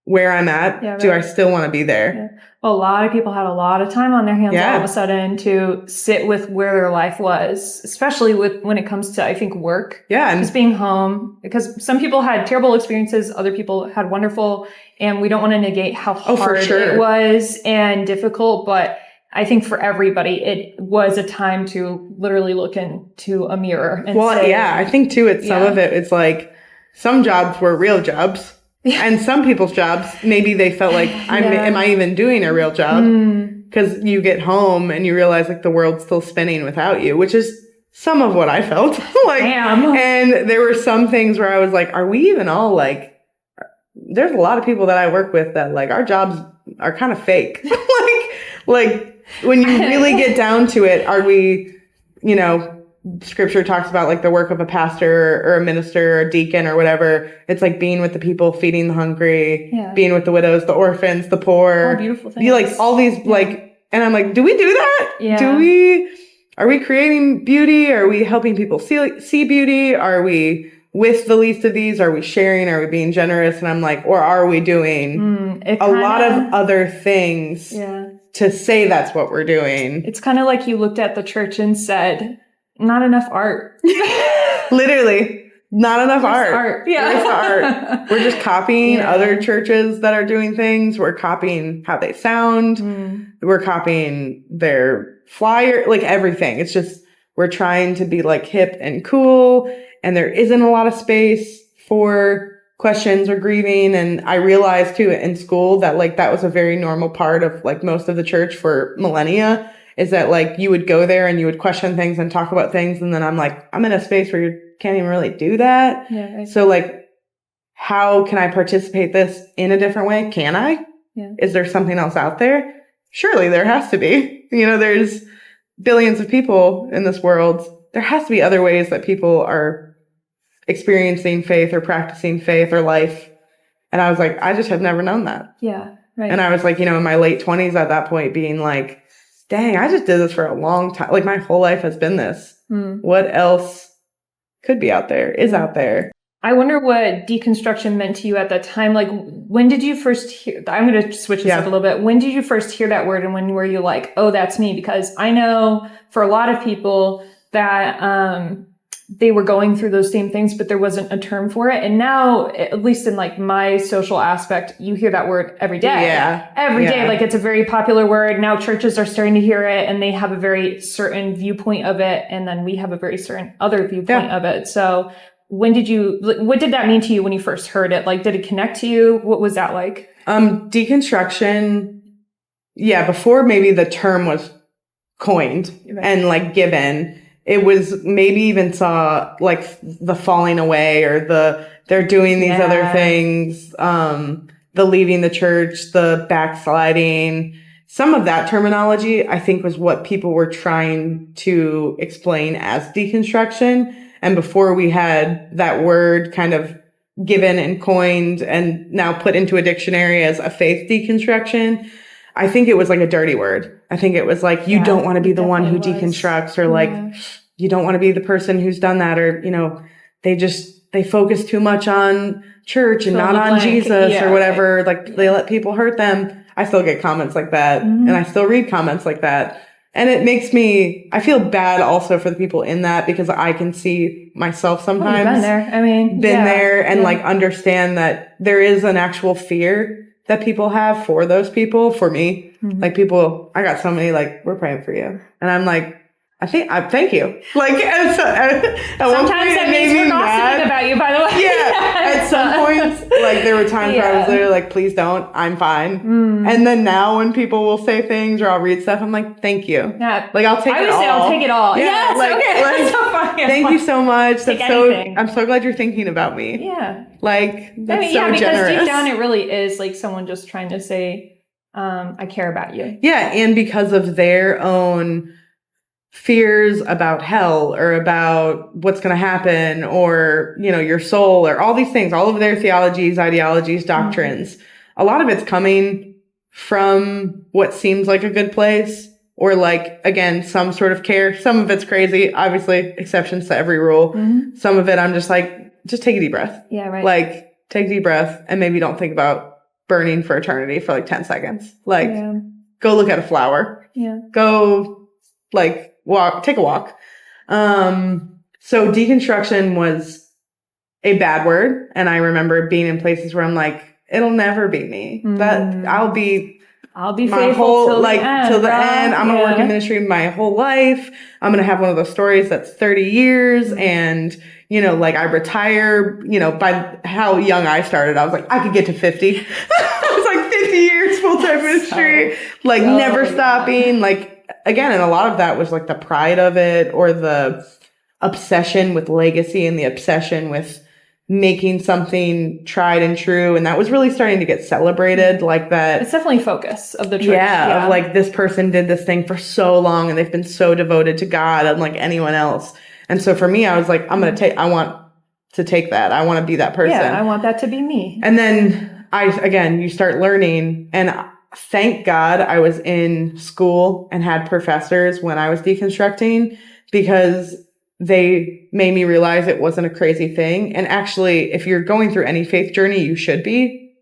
Where I'm at, do I still want to be there? Well, a lot of people had a lot of time on their hands all of a sudden to sit with where their life was, especially when it comes to, I think, work. Yeah. Just being home, because some people had terrible experiences, other people had wonderful, and we don't want to negate how hard it was and difficult, but I think for everybody, it was a time to literally look into a mirror and say, I think too, some of it, it's like some jobs were real jobs. And some people's jobs, maybe they felt like, am I even doing a real job? Because you get home and you realize like the world's still spinning without you, which is some of what I felt. And there were some things where I was like, are we even all like, there's a lot of people that I work with that like our jobs are kind of fake. like when you really get down to it, are we, Scripture talks about like the work of a pastor or a minister or a deacon or whatever. It's like being with the people, feeding the hungry, being with the widows, the orphans, the poor. All beautiful things. You like all these like, and I'm like, do we do that? Yeah. Are we creating beauty? Are we helping people see beauty? Are we with the least of these? Are we sharing? Are we being generous? And I'm like, or are we doing a lot of other things to say that's what we're doing? It's kind of like you looked at the church and said, not enough art. Literally, not enough art. Yeah. Art. We're just copying other churches that are doing things. We're copying how they sound. We're copying their flyer, like everything. It's just, we're trying to be like hip and cool. And there isn't a lot of space for questions or grieving. And I realized too in school that like that was a very normal part of like most of the church for millennia. Is that like you would go there and you would question things and talk about things. And then I'm like, I'm in a space where you can't even really do that. Yeah, right. So like, how can I participate this in a different way? Can I? Yeah. Is there something else out there? Surely there has to be. There's billions of people in this world. There has to be other ways that people are experiencing faith or practicing faith or life. And I was like, I just have never known that. Yeah, right. And I was like, in my late 20s at that point being like, dang, I just did this for a long time. Like my whole life has been this. What else could be out there, is out there? I wonder what deconstruction meant to you at that time. Like, when did you first hear, I'm going to switch this up a little bit. When did you first hear that word, and when were you like, oh, that's me? Because I know for a lot of people that they were going through those same things, but there wasn't a term for it. And now, at least in like my social aspect, you hear that word every day. Yeah. Every day. Like, it's a very popular word. Now churches are starting to hear it, and they have a very certain viewpoint of it. And then we have a very certain other viewpoint of it. So what did that mean to you when you first heard it? Like, did it connect to you? What was that like? Deconstruction. Yeah. Before maybe the term was coined and like given, it was maybe even saw like the falling away or they're doing these other things, the leaving the church, the backsliding. Some of that terminology, I think, was what people were trying to explain as deconstruction. And before we had that word kind of given and coined and now put into a dictionary as a faith deconstruction, I think it was like a dirty word. I think it was like, you don't want to be the one who deconstructs, or like, you don't want to be the person who's done that, or, you know, they focus too much on church and not on Jesus or whatever. Like, they let people hurt them. I still get comments like that, and I still read comments like that. And it makes me, I feel bad also for the people in that, because I can see myself sometimes. Been there. I mean, been there and like understand that there is an actual fear that people have for those people. For me, like, people, I got so many like, we're praying for you. And I'm like, thank you. Like, at sometimes that means we're gossiping about you, by the way. Yeah. At some points, like, there were times where I was literally like, please don't, I'm fine. And then now when people will say things or I'll read stuff, I'm like, thank you. Yeah. Like, I'll take it all. I would say I'll take it all. Yeah. Yes, like, okay. Like, that's so funny. Thank you so much. Anything. I'm so glad you're thinking about me. Yeah. Like, that's because generous. deep down it really is like someone just trying to say, I care about you. Yeah. And because of their own fears about hell or about what's going to happen, or, you know, your soul, or all these things, all of their theologies, ideologies, doctrines, a lot of it's coming from what seems like a good place, or like, again, some sort of care. Some of it's crazy, obviously, exceptions to every rule. Some of it, I'm just like, just take a deep breath. Yeah, right. Like, take a deep breath and maybe don't think about burning for eternity for like 10 seconds. Like, go look at a flower. Yeah. Go, like, take a walk. So deconstruction was a bad word. And I remember being in places where I'm like, it'll never be me. That I'll be faithful till the end. I'm going to work in ministry my whole life. I'm going to have one of those stories that's 30 years. And, you know, like, I retire, you know, by how young I started, I was like, I could get to 50. I was like 50 years full-time ministry, never stopping. Like, again, and a lot of that was like the pride of it, or the obsession with legacy and the obsession with making something tried and true. And that was really starting to get celebrated, like that. It's definitely focus of the church. Yeah. Of like, this person did this thing for so long and they've been so devoted to God, unlike anyone else. And so for me, I was like, I want to take that. I want to be that person. Yeah. I want that to be me. And then you start learning, and thank God I was in school and had professors when I was deconstructing, because they made me realize it wasn't a crazy thing. And actually, if you're going through any faith journey, you should be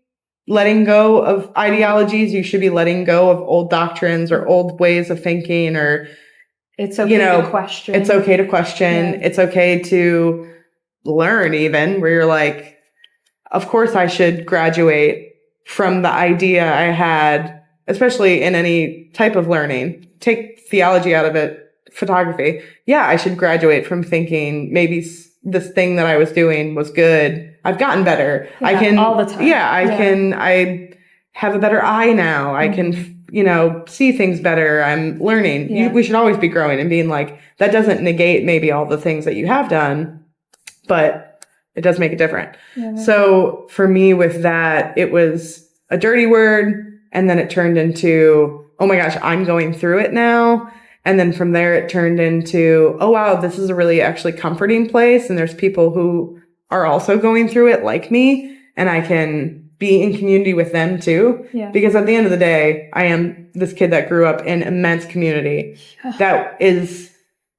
letting go of ideologies. You should be letting go of old doctrines or old ways of thinking, or it's okay to question. It's okay to question. Yeah. It's okay to learn, even, where you're like, of course I should graduate from the idea I had, especially in any type of learning. Take theology out of it, photography. Yeah, I should graduate from thinking maybe this thing that I was doing was good. I've gotten better. Yeah, I can all the time. Yeah, I have a better eye now. I can, see things better. I'm learning. Yeah. We should always be growing and being like, that doesn't negate maybe all the things that you have done, but it does make it different. Yeah. So for me with that, it was a dirty word. And then it turned into, oh my gosh, I'm going through it now. And then from there, it turned into, oh wow, this is a really actually comforting place. And there's people who are also going through it like me. And I can be in community with them too. Yeah. Because at the end of the day, I am this kid that grew up in immense community. That is,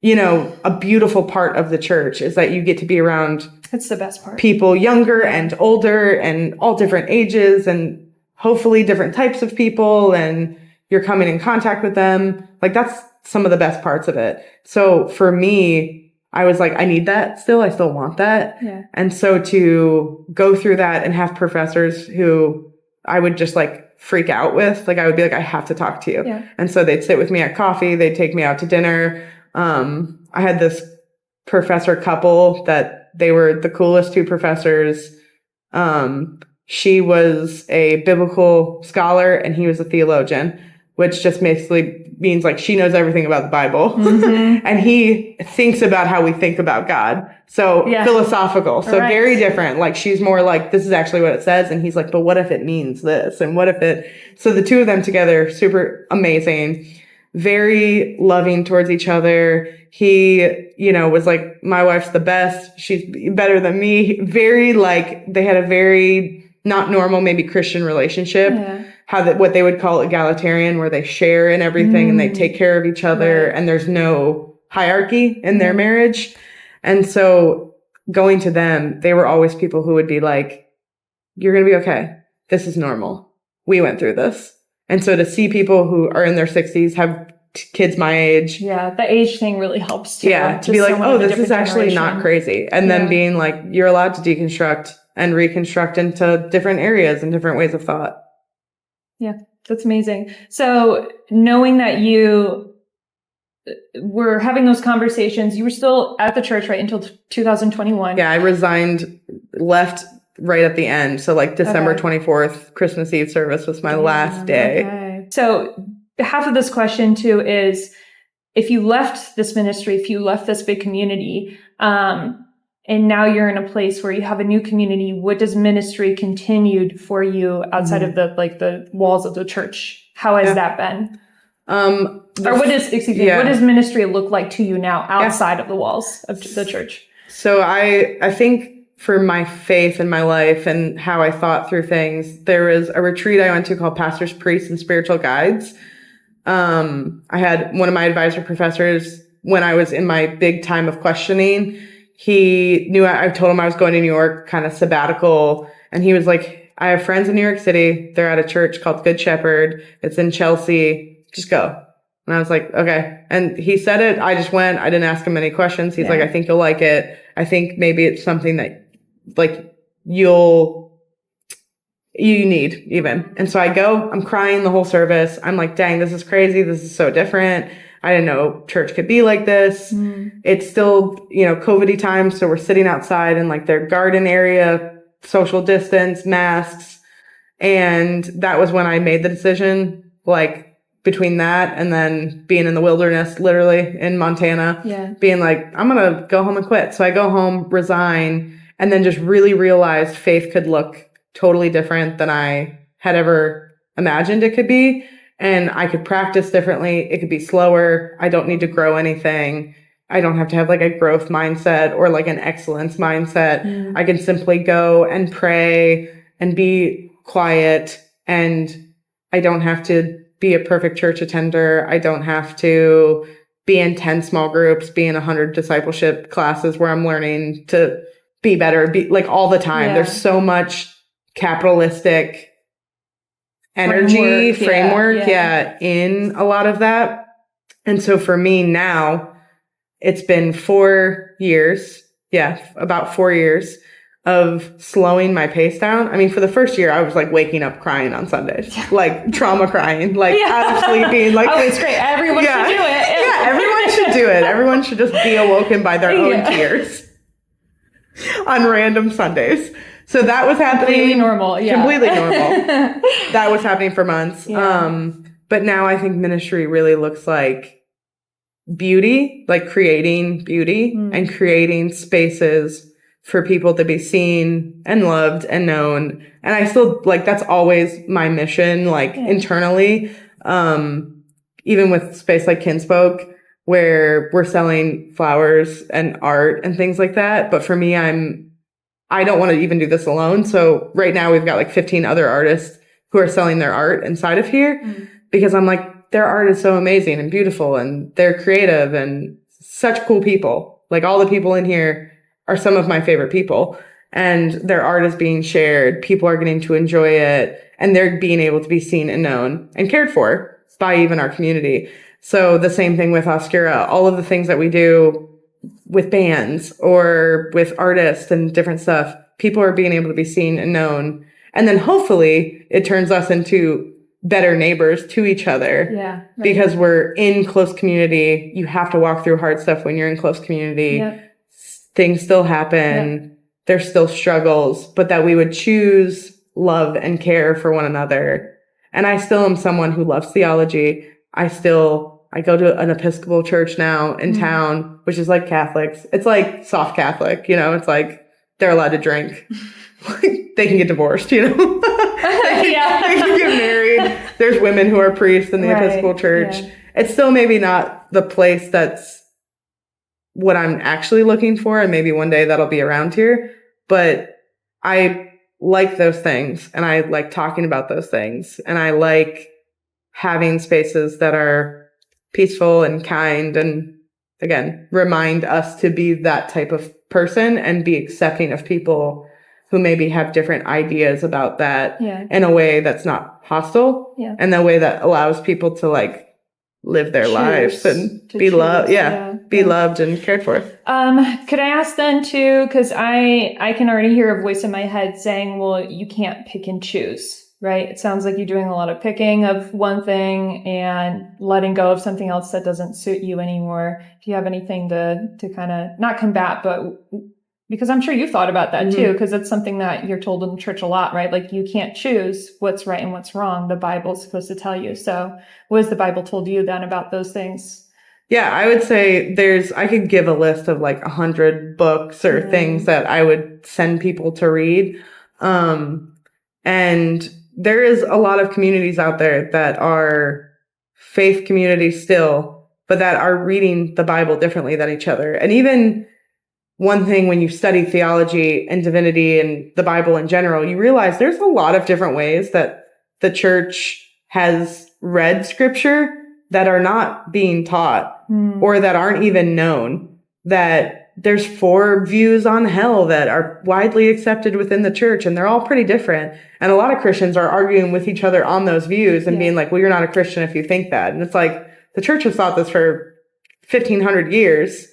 a beautiful part of the church, is that you get to be around It's the best part. People younger and older and all different ages and hopefully different types of people, and you're coming in contact with them. Like, that's some of the best parts of it. So for me, I was like, I need that still. I still want that. Yeah. And so to go through that and have professors who I would just like freak out with, like I would be like, I have to talk to you. Yeah. And so they'd sit with me at coffee. They'd take me out to dinner. I had this professor couple that they were the coolest two professors. She was a biblical scholar and he was a theologian, which just basically means like she knows everything about the Bible. Mm-hmm. And he thinks about how we think about God. So philosophical. So very different. Like she's more like, this is actually what it says. And he's like, but what if it means this? And what if it... So the two of them together, super amazing, very loving towards each other. He, was like, my wife's the best. She's better than me. Very like, they had a very not normal, maybe Christian relationship. Yeah. What they would call egalitarian, where they share in everything and they take care of each other, and there's no hierarchy in their marriage. And so going to them, they were always people who would be like, you're going to be okay. This is normal. We went through this. And so to see people who are in their 60s, have kids my age. Yeah, the age thing really helps too. Yeah, to be like, oh, this is actually not crazy. And then being like, you're allowed to deconstruct and reconstruct into different areas and different ways of thought. Yeah, that's amazing. So knowing that you were having those conversations, you were still at the church, right, until 2021. Yeah, I resigned, left right at the end. So like December 24th, Christmas Eve service was my last day. Okay. So half of this question too is, if you left this ministry, if you left this big community, and now you're in a place where you have a new community, what does ministry continued for you outside of the walls of the church? How has that been? Or what does ministry look like to you now outside of the walls of the church? So I think for my faith in my life and how I thought through things, there was a retreat I went to called Pastors, Priests, and Spiritual Guides. I had one of my advisor professors when I was in my big time of questioning. He knew I told him I was going to New York, kind of sabbatical. And he was like, I have friends in New York City. They're at a church called Good Shepherd. It's in Chelsea. Just go. And I was like, okay. And he said it. I just went. I didn't ask him any questions. He's like, I think you'll like it. I think maybe it's something that like you need even. And so I go, I'm crying the whole service. I'm like, dang, this is crazy. This is so different. I didn't know church could be like this. It's still, COVID-y times. So we're sitting outside in like their garden area, social distance, masks. And that was when I made the decision, like between that and then being in the wilderness, literally in Montana, being like, I'm going to go home and quit. So I go home, resign, and then just really realized faith could look totally different than I had ever imagined it could be. And I could practice differently. It could be slower. I don't need to grow anything. I don't have to have like a growth mindset or like an excellence mindset. I can simply go and pray and be quiet. And I don't have to be a perfect church attender. I don't have to be in 10 small groups, be in 100 discipleship classes where I'm learning to be better, be like all the time. Yeah. There's so much capitalistic energy, framework, in a lot of that. And so for me now, it's been 4 years, about 4 years of slowing my pace down. I mean, for the first year, I was like waking up crying on Sundays, like trauma crying, like out of sleeping. Like, it's great. Everyone should do it. Yeah, everyone should do it. Everyone should just be awoken by their own tears on random Sundays. So that was happening. Completely normal. Yeah. Completely normal. That was happening for months. Yeah. But now I think ministry really looks like beauty, like creating beauty and creating spaces for people to be seen and loved and known. And I still like, that's always my mission, like internally, even with space like Kinspoke, where we're selling flowers and art and things like that. But for me, I don't want to even do this alone. So right now we've got like 15 other artists who are selling their art inside of here because I'm like, their art is so amazing and beautiful and they're creative and such cool people. Like all the people in here are some of my favorite people, and their art is being shared. People are getting to enjoy it, and they're being able to be seen and known and cared for by even our community. So the same thing with Oscura, all of the things that we do with bands or with artists and different stuff, people are being able to be seen and known. And then hopefully it turns us into better neighbors to each other. Yeah. Right. Because we're in close community. You have to walk through hard stuff when you're in close community. Yep. Things still happen. Yep. There's still struggles, but that we would choose love and care for one another. And I still am someone who loves theology. I go to an Episcopal church now in town, which is like Catholics. It's like soft Catholic, you know, it's like they're allowed to drink. They can get divorced, you know. They can get married. There's women who are priests in the Episcopal church. Yeah. It's still maybe not the place that's what I'm actually looking for, and maybe one day that'll be around here. But I like those things, and I like talking about those things, and I like having spaces that are peaceful and kind, and again, remind us to be that type of person and be accepting of people who maybe have different ideas about that in a way that's not hostile, and the way that allows people to like live their lives and be loved, be loved and cared for. Could I ask then too, because I can already hear a voice in my head saying, well, you can't pick and choose, right? It sounds like you're doing a lot of picking of one thing and letting go of something else that doesn't suit you anymore. If you have anything to kind of not combat, but because I'm sure you've thought about that too, because it's something that you're told in church a lot, right? Like you can't choose what's right and what's wrong. The Bible's supposed to tell you. So what has the Bible told you then about those things? Yeah, I would say I could give a list of like 100 books or things that I would send people to read. And there is a lot of communities out there that are faith communities still, but that are reading the Bible differently than each other. And even one thing when you study theology and divinity and the Bible in general, you realize there's a lot of different ways that the church has read scripture that are not being taught or that aren't even known. That there's 4 views on hell that are widely accepted within the church, and they're all pretty different. And a lot of Christians are arguing with each other on those views and being like, well, you're not a Christian if you think that. And it's like, the church has thought this for 1,500 years.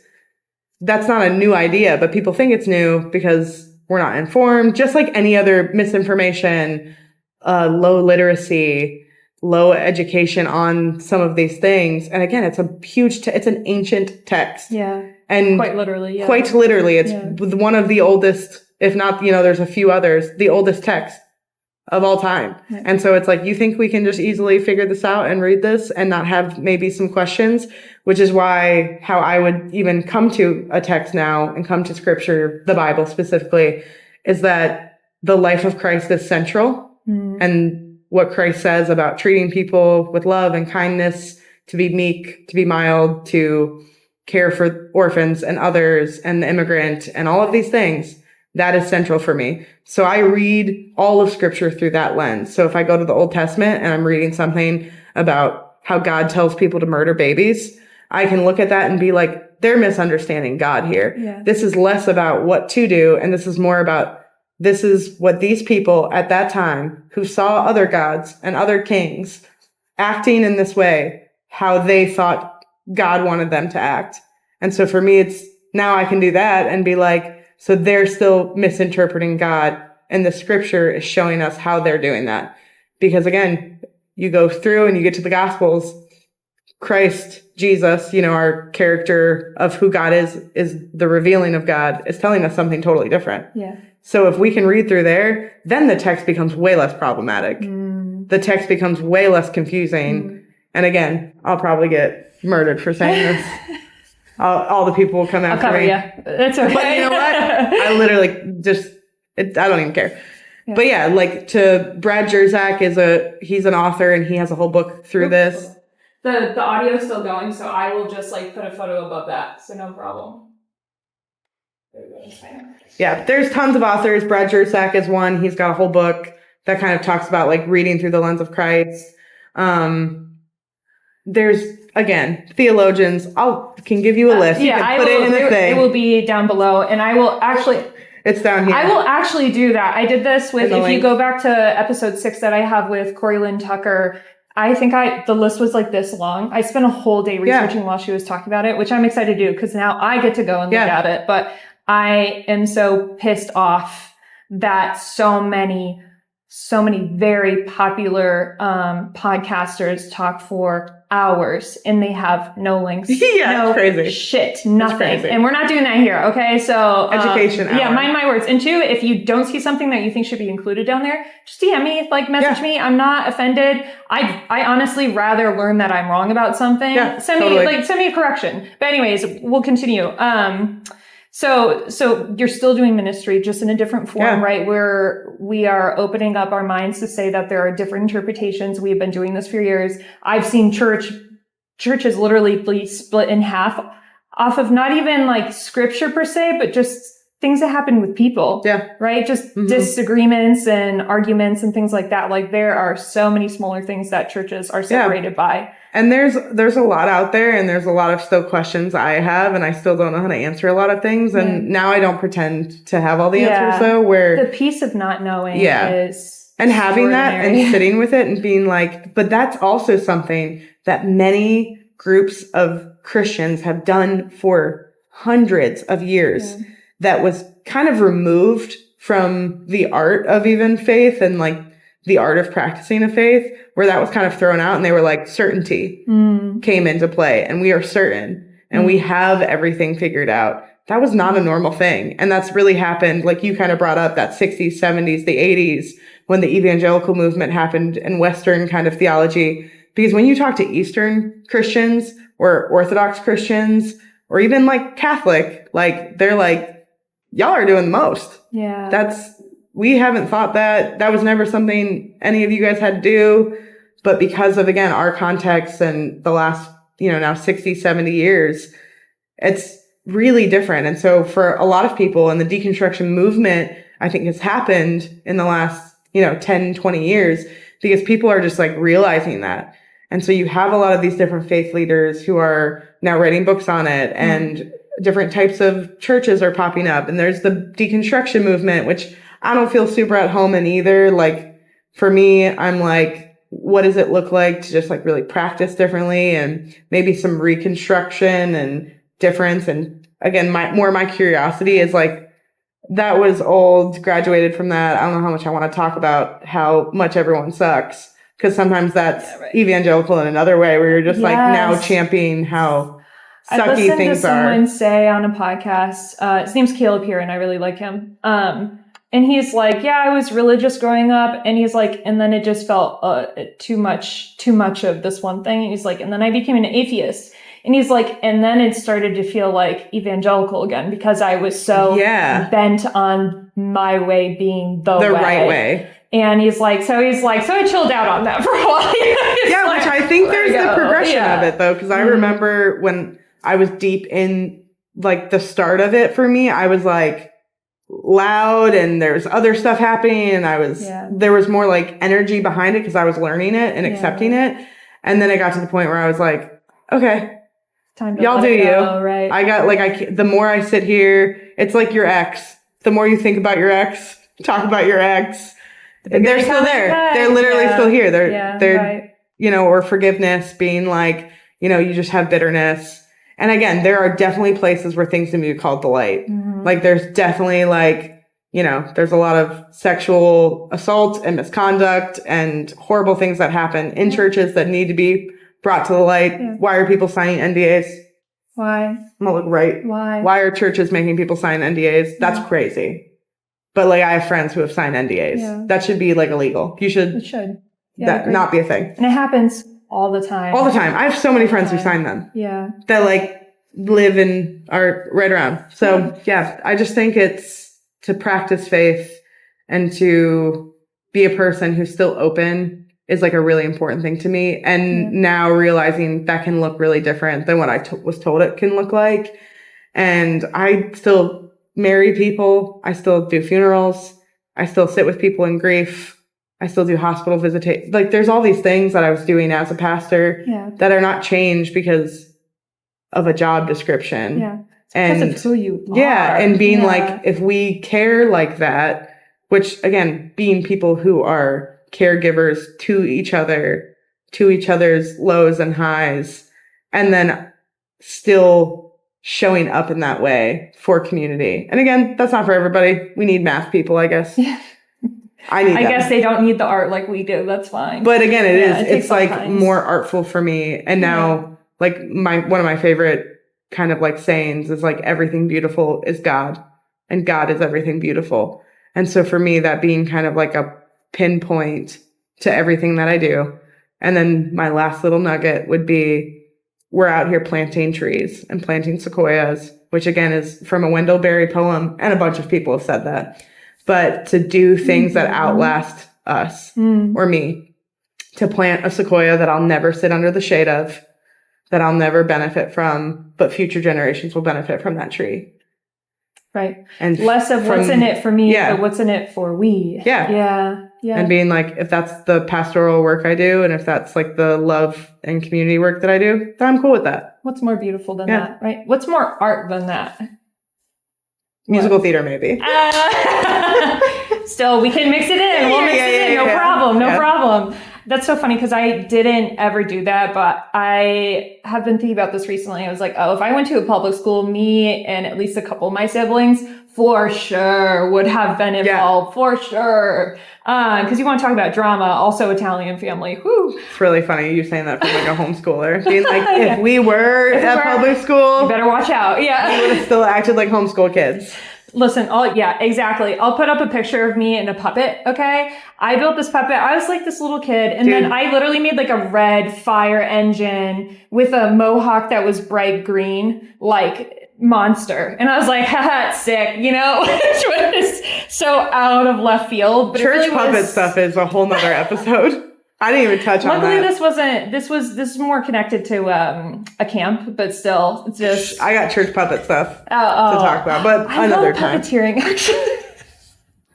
That's not a new idea, but people think it's new because we're not informed, just like any other misinformation, low literacy, low education on some of these things. And again, it's a huge, it's an ancient text. Yeah. And quite literally, it's one of the oldest, if not, there's a few others, the oldest text of all time. Right. And so it's like, you think we can just easily figure this out and read this and not have maybe some questions, which is how I would even come to a text now and come to scripture, the Bible specifically, is that the life of Christ is central. And what Christ says about treating people with love and kindness, to be meek, to be mild, to care for orphans and others and the immigrant and all of these things, that is central for me. So I read all of scripture through that lens. So if I go to the Old Testament and I'm reading something about how God tells people to murder babies, I can look at that and be like, they're misunderstanding God here. Yeah. This is less about what to do, and this is more about, this is what these people at that time who saw other gods and other kings acting in this way, how they thought God wanted them to act. And so for me, it's now I can do that and be like, so they're still misinterpreting God, and the scripture is showing us how they're doing that. Because again, you go through and you get to the Gospels, Christ, Jesus, our character of who God is the revealing of God, is telling us something totally different. Yeah. So if we can read through there, then the text becomes way less problematic. The text becomes way less confusing. And again, I'll probably get murdered for saying this. All the people will come after me. Yeah, it's okay. But you know what? I literally I don't even care. Yeah. But yeah, like to Brad Jersak he's an author and he has a whole book through this. The audio is still going, so I will just put a photo above that, so no problem. Yeah, there's tons of authors. Brad Jersak is one. He's got a whole book that kind of talks about reading through the lens of Christ. There's again, theologians, can give you a list. You can put it in the thing. It will be down below, and I will actually... It's down here. I will actually do that. I did this with, if you go back to episode 6 that I have with Corey Lynn Tucker, I think the list was like this long. I spent a whole day researching while she was talking about it, which I'm excited to do because now I get to go and look at it. But I am so pissed off that so many very popular podcasters talk for hours and they have no links. No crazy shit, nothing. And we're not doing that here, okay? So education hour. Yeah, mind my words. And 2, if you don't see something that you think should be included down there, just DM me, like message me. I'm not offended. I honestly rather learn that I'm wrong about something. Send me a correction. But anyways, we'll continue. So you're still doing ministry, just in a different form, right? We are opening up our minds to say that there are different interpretations. We've been doing this for years. I've seen churches literally be split in half off of not even like scripture per se, but just things that happen with people. Right? Just disagreements and arguments and things like that. Like there are so many smaller things that churches are separated by. And there's a lot out there, and there's a lot of still questions I have, and I still don't know how to answer a lot of things. And now I don't pretend to have all the answers, though, where the piece of not knowing is and having that and sitting with it and being like, but that's also something that many groups of Christians have done for hundreds of years that was kind of removed from the art of even faith and like the art of practicing a faith, where that was kind of thrown out, and they were like, certainty came into play, and we are certain, and we have everything figured out. That was not a normal thing. And that's really happened, like you kind of brought up, that 60s, 70s, the 80s, when the evangelical movement happened in Western kind of theology. Because when you talk to Eastern Christians or Orthodox Christians, or even like Catholic, like they're like, y'all are doing the most. We haven't thought that was never something any of you guys had to do. But because of, again, our context and the last, now 60, 70 years, it's really different. And so for a lot of people, and the deconstruction movement, I think has happened in the last, 10, 20 years, because people are just like realizing that. And so you have a lot of these different faith leaders who are now writing books on it, and different types of churches are popping up. And there's the deconstruction movement, which I don't feel super at home in either. Like for me, I'm like, what does it look like to just like really practice differently, and maybe some reconstruction and difference. And again, my curiosity is like, that was old, graduated from that. I don't know how much I want to talk about how much everyone sucks, because sometimes that's evangelical in another way, where you're just like now championing how sucky things are. I listened to someone say on a podcast, his name's Caleb here, and I really like him. And he's like, yeah, I was religious growing up. And he's like, and then it just felt too much of this one thing. And he's like, and then I became an atheist. And he's like, and then it started to feel like evangelical again, because I was so bent on my way being the right way. And he's like, so I chilled out on that for a while. Which I think there's the progression of it, though. Because I remember when I was deep in like the start of it for me, I was like, loud, and there's other stuff happening, and there was more like energy behind it because I was learning it and accepting it. And then I got to the point where I was like, okay, time to y'all do you. Right. I got like, the more I sit here, it's like your ex. The more you think about your ex, talk about your ex, and they're still there. They're literally still here. They're or forgiveness being like, you just have bitterness. And again, there are definitely places where things can be called delight. Like there's definitely like, there's a lot of sexual assault and misconduct and horrible things that happen in churches that need to be brought to the light. Why are people signing NDAs? Why? I'm gonna look right. Why are churches making people sign NDAs? That's crazy. But like I have friends who have signed NDAs. That should be like illegal. It should not be a thing. And it happens all the time. All the time. I have so many friends who sign them. That like live and are right around. So I just think it's to practice faith and to be a person who's still open is like a really important thing to me. And now realizing that can look really different than what I was told it can look like. And I still marry people. I still do funerals. I still sit with people in grief. I still do hospital visitation. Like there's all these things that I was doing as a pastor that are not changed because of a job description. Yeah. Because of who you are. Yeah. And being like, if we care like that, which again, being people who are caregivers to each other, to each other's lows and highs, and then still showing up in that way for community. And again, that's not for everybody. We need math people, I guess. Yeah. I guess they don't need the art like we do. That's fine. But again, it's like more artful for me. And now like one of my favorite kind of like sayings is like everything beautiful is God and God is everything beautiful. And so for me, that being kind of like a pinpoint to everything that I do. And then my last little nugget would be we're out here planting trees and planting sequoias, which again is from a Wendell Berry poem. And a bunch of people have said that. But to do things that outlast us or me, to plant a sequoia that I'll never sit under the shade of, that I'll never benefit from, but future generations will benefit from that tree. Right. And less of what's in it for me, but what's in it for we. Yeah. And being like, if that's the pastoral work I do, and if that's like the love and community work that I do, then I'm cool with that. What's more beautiful than that, right? What's more art than that? Musical theater, maybe. Still, we can mix it in. We'll mix it in. No problem. That's so funny because I didn't ever do that, but I have been thinking about this recently. I was like, if I went to a public school, me and at least a couple of my siblings for sure would have been involved, for sure. Because you want to talk about drama, also Italian family. Whew. It's really funny you saying that from like a homeschooler. Being like, if we were at public school, you better watch out. Yeah. We would have still acted like homeschool kids. Listen, exactly. I'll put up a picture of me in a puppet, okay? I built this puppet. I was like this little kid. And then I literally made like a red fire engine with a mohawk that was bright green, like monster. And I was like, haha, sick, which was so out of left field. But church puppet stuff is a whole nother episode. I didn't even touch on that. Luckily, this is more connected to a camp, but still, it's just. I got church puppet stuff to talk about, but another time. Puppeteering, actually.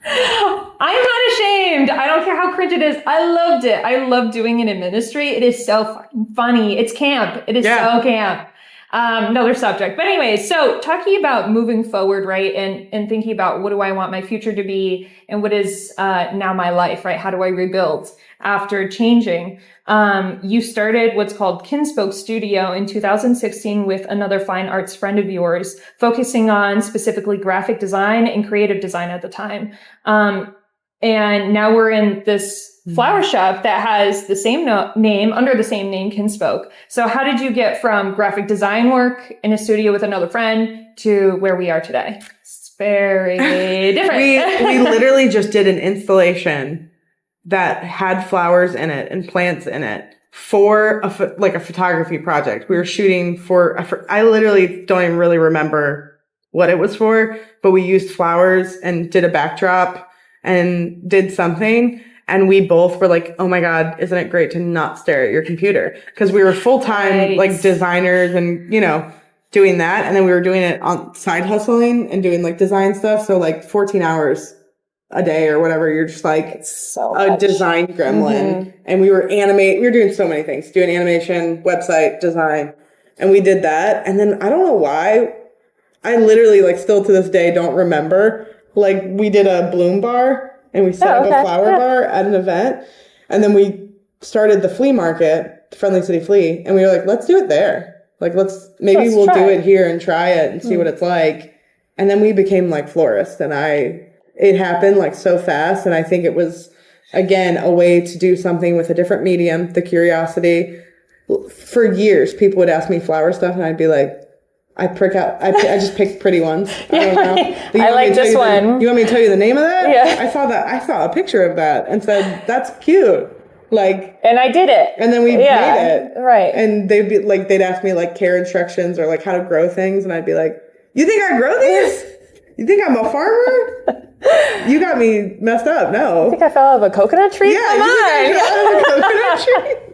I'm not ashamed. I don't care how cringe it is. I loved it. I love doing it in ministry. It is so fucking funny. It's camp. It is so camp. Another subject. But anyways, so talking about moving forward, right? And thinking about what do I want my future to be and what is now my life, right? How do I rebuild after changing? You started what's called Kinspoke Studio in 2016 with another fine arts friend of yours, focusing on specifically graphic design and creative design at the time. And now we're in this flower shop that has the same name, under the same name, Kinspoke. So how did you get from graphic design work in a studio with another friend to where we are today? It's very different. we literally just did an installation that had flowers in it and plants in it for a photography project. We were shooting for I literally don't even really remember what it was for, but we used flowers and did a backdrop and did something. And we both were like, oh my God, isn't it great to not stare at your computer? Because we were full-time like designers and, doing that. And then we were doing it on side hustling and doing like design stuff. So like 14 hours a day or whatever. You're just like a design gremlin. And we were doing so many things, doing animation, website design. And we did that. And then I don't know why, I literally like still to this day don't remember. Like we did a bloom bar and we set up a flower bar at an event. And then we started the flea market, Friendly City Flea. And we were like, let's do it there. Like, we'll do it here and try it and see what it's like. And then we became like florists and it happened like so fast. And I think it was, again, a way to do something with a different medium, the curiosity. For years, people would ask me flower stuff and I'd be like, I just picked pretty ones. I don't know. I like this one. You want me to tell you the name of that? Yeah. I saw a picture of that and said, that's cute. Like, and I did it. And then we made it. Right. And they'd ask me like care instructions or like how to grow things. And I'd be like, you think I grow these? You think I'm a farmer? You got me messed up. No. I think I fell out of a coconut tree? Yeah. Come on. I fell out of a coconut tree?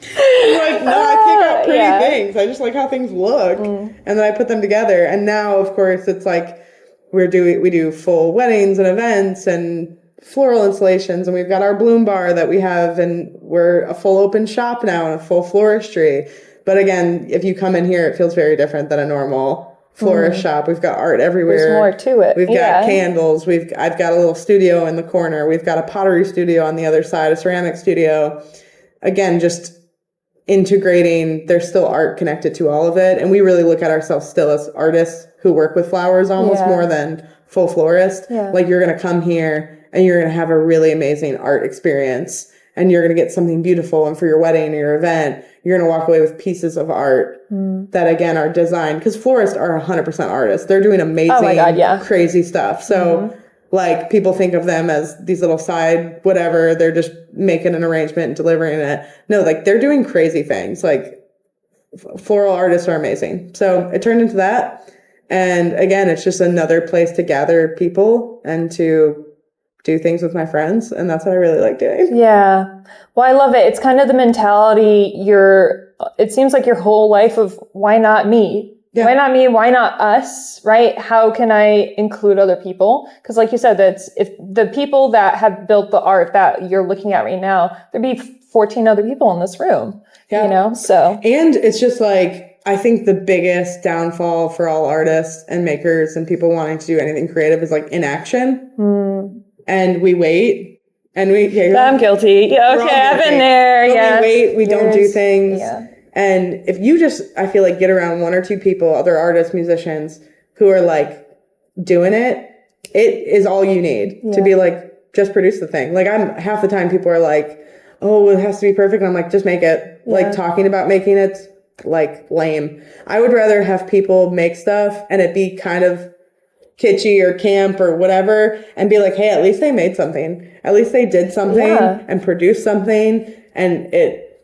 Like, no, I pick out pretty things. I just like how things look. And then I put them together. And now, of course, it's like we do full weddings and events and floral installations, and we've got our bloom bar that we have, and we're a full open shop now and a full floristry. But again, if you come in here, it feels very different than a normal florist shop. We've got art everywhere. There's more to it. We've got candles. I've got a little studio in the corner. We've got a pottery studio on the other side, a ceramic studio. Again, just integrating, there's still art connected to all of it. And we really look at ourselves still as artists who work with flowers almost more than full florist. Yeah. Like, you're going to come here and you're going to have a really amazing art experience, and you're going to get something beautiful. And for your wedding or your event, you're going to walk away with pieces of art that, again, are designed, because florists are 100% artists. They're doing amazing, crazy stuff. So like, people think of them as these little side whatever. They're just making an arrangement and delivering it. No, like, they're doing crazy things. Like, floral artists are amazing. So it turned into that. And again, it's just another place to gather people and to do things with my friends. And that's what I really like doing. Yeah. Well, I love it. It's kind of the mentality it seems like your whole life of why not me? Yeah. Why not me? Why not us? Right? How can I include other people? Because like you said, if the people that have built the art that you're looking at right now, there'd be 14 other people in this room, you know? So. And it's just like, I think the biggest downfall for all artists and makers and people wanting to do anything creative is like inaction. And we wait. And I'm guilty. Yeah, okay, I've been there. Yeah. We wait. We don't do things. Yeah. And if you just, I feel like, get around one or two people, other artists, musicians, who are like doing it, it is all you need to be like, just produce the thing. Like, half the time people are like, oh, it has to be perfect. And I'm like, just make it. Yeah. Like, talking about making it, like, lame. I would rather have people make stuff and it be kind of kitschy or camp or whatever, and be like, hey, at least they made something. At least they did something and produced something, and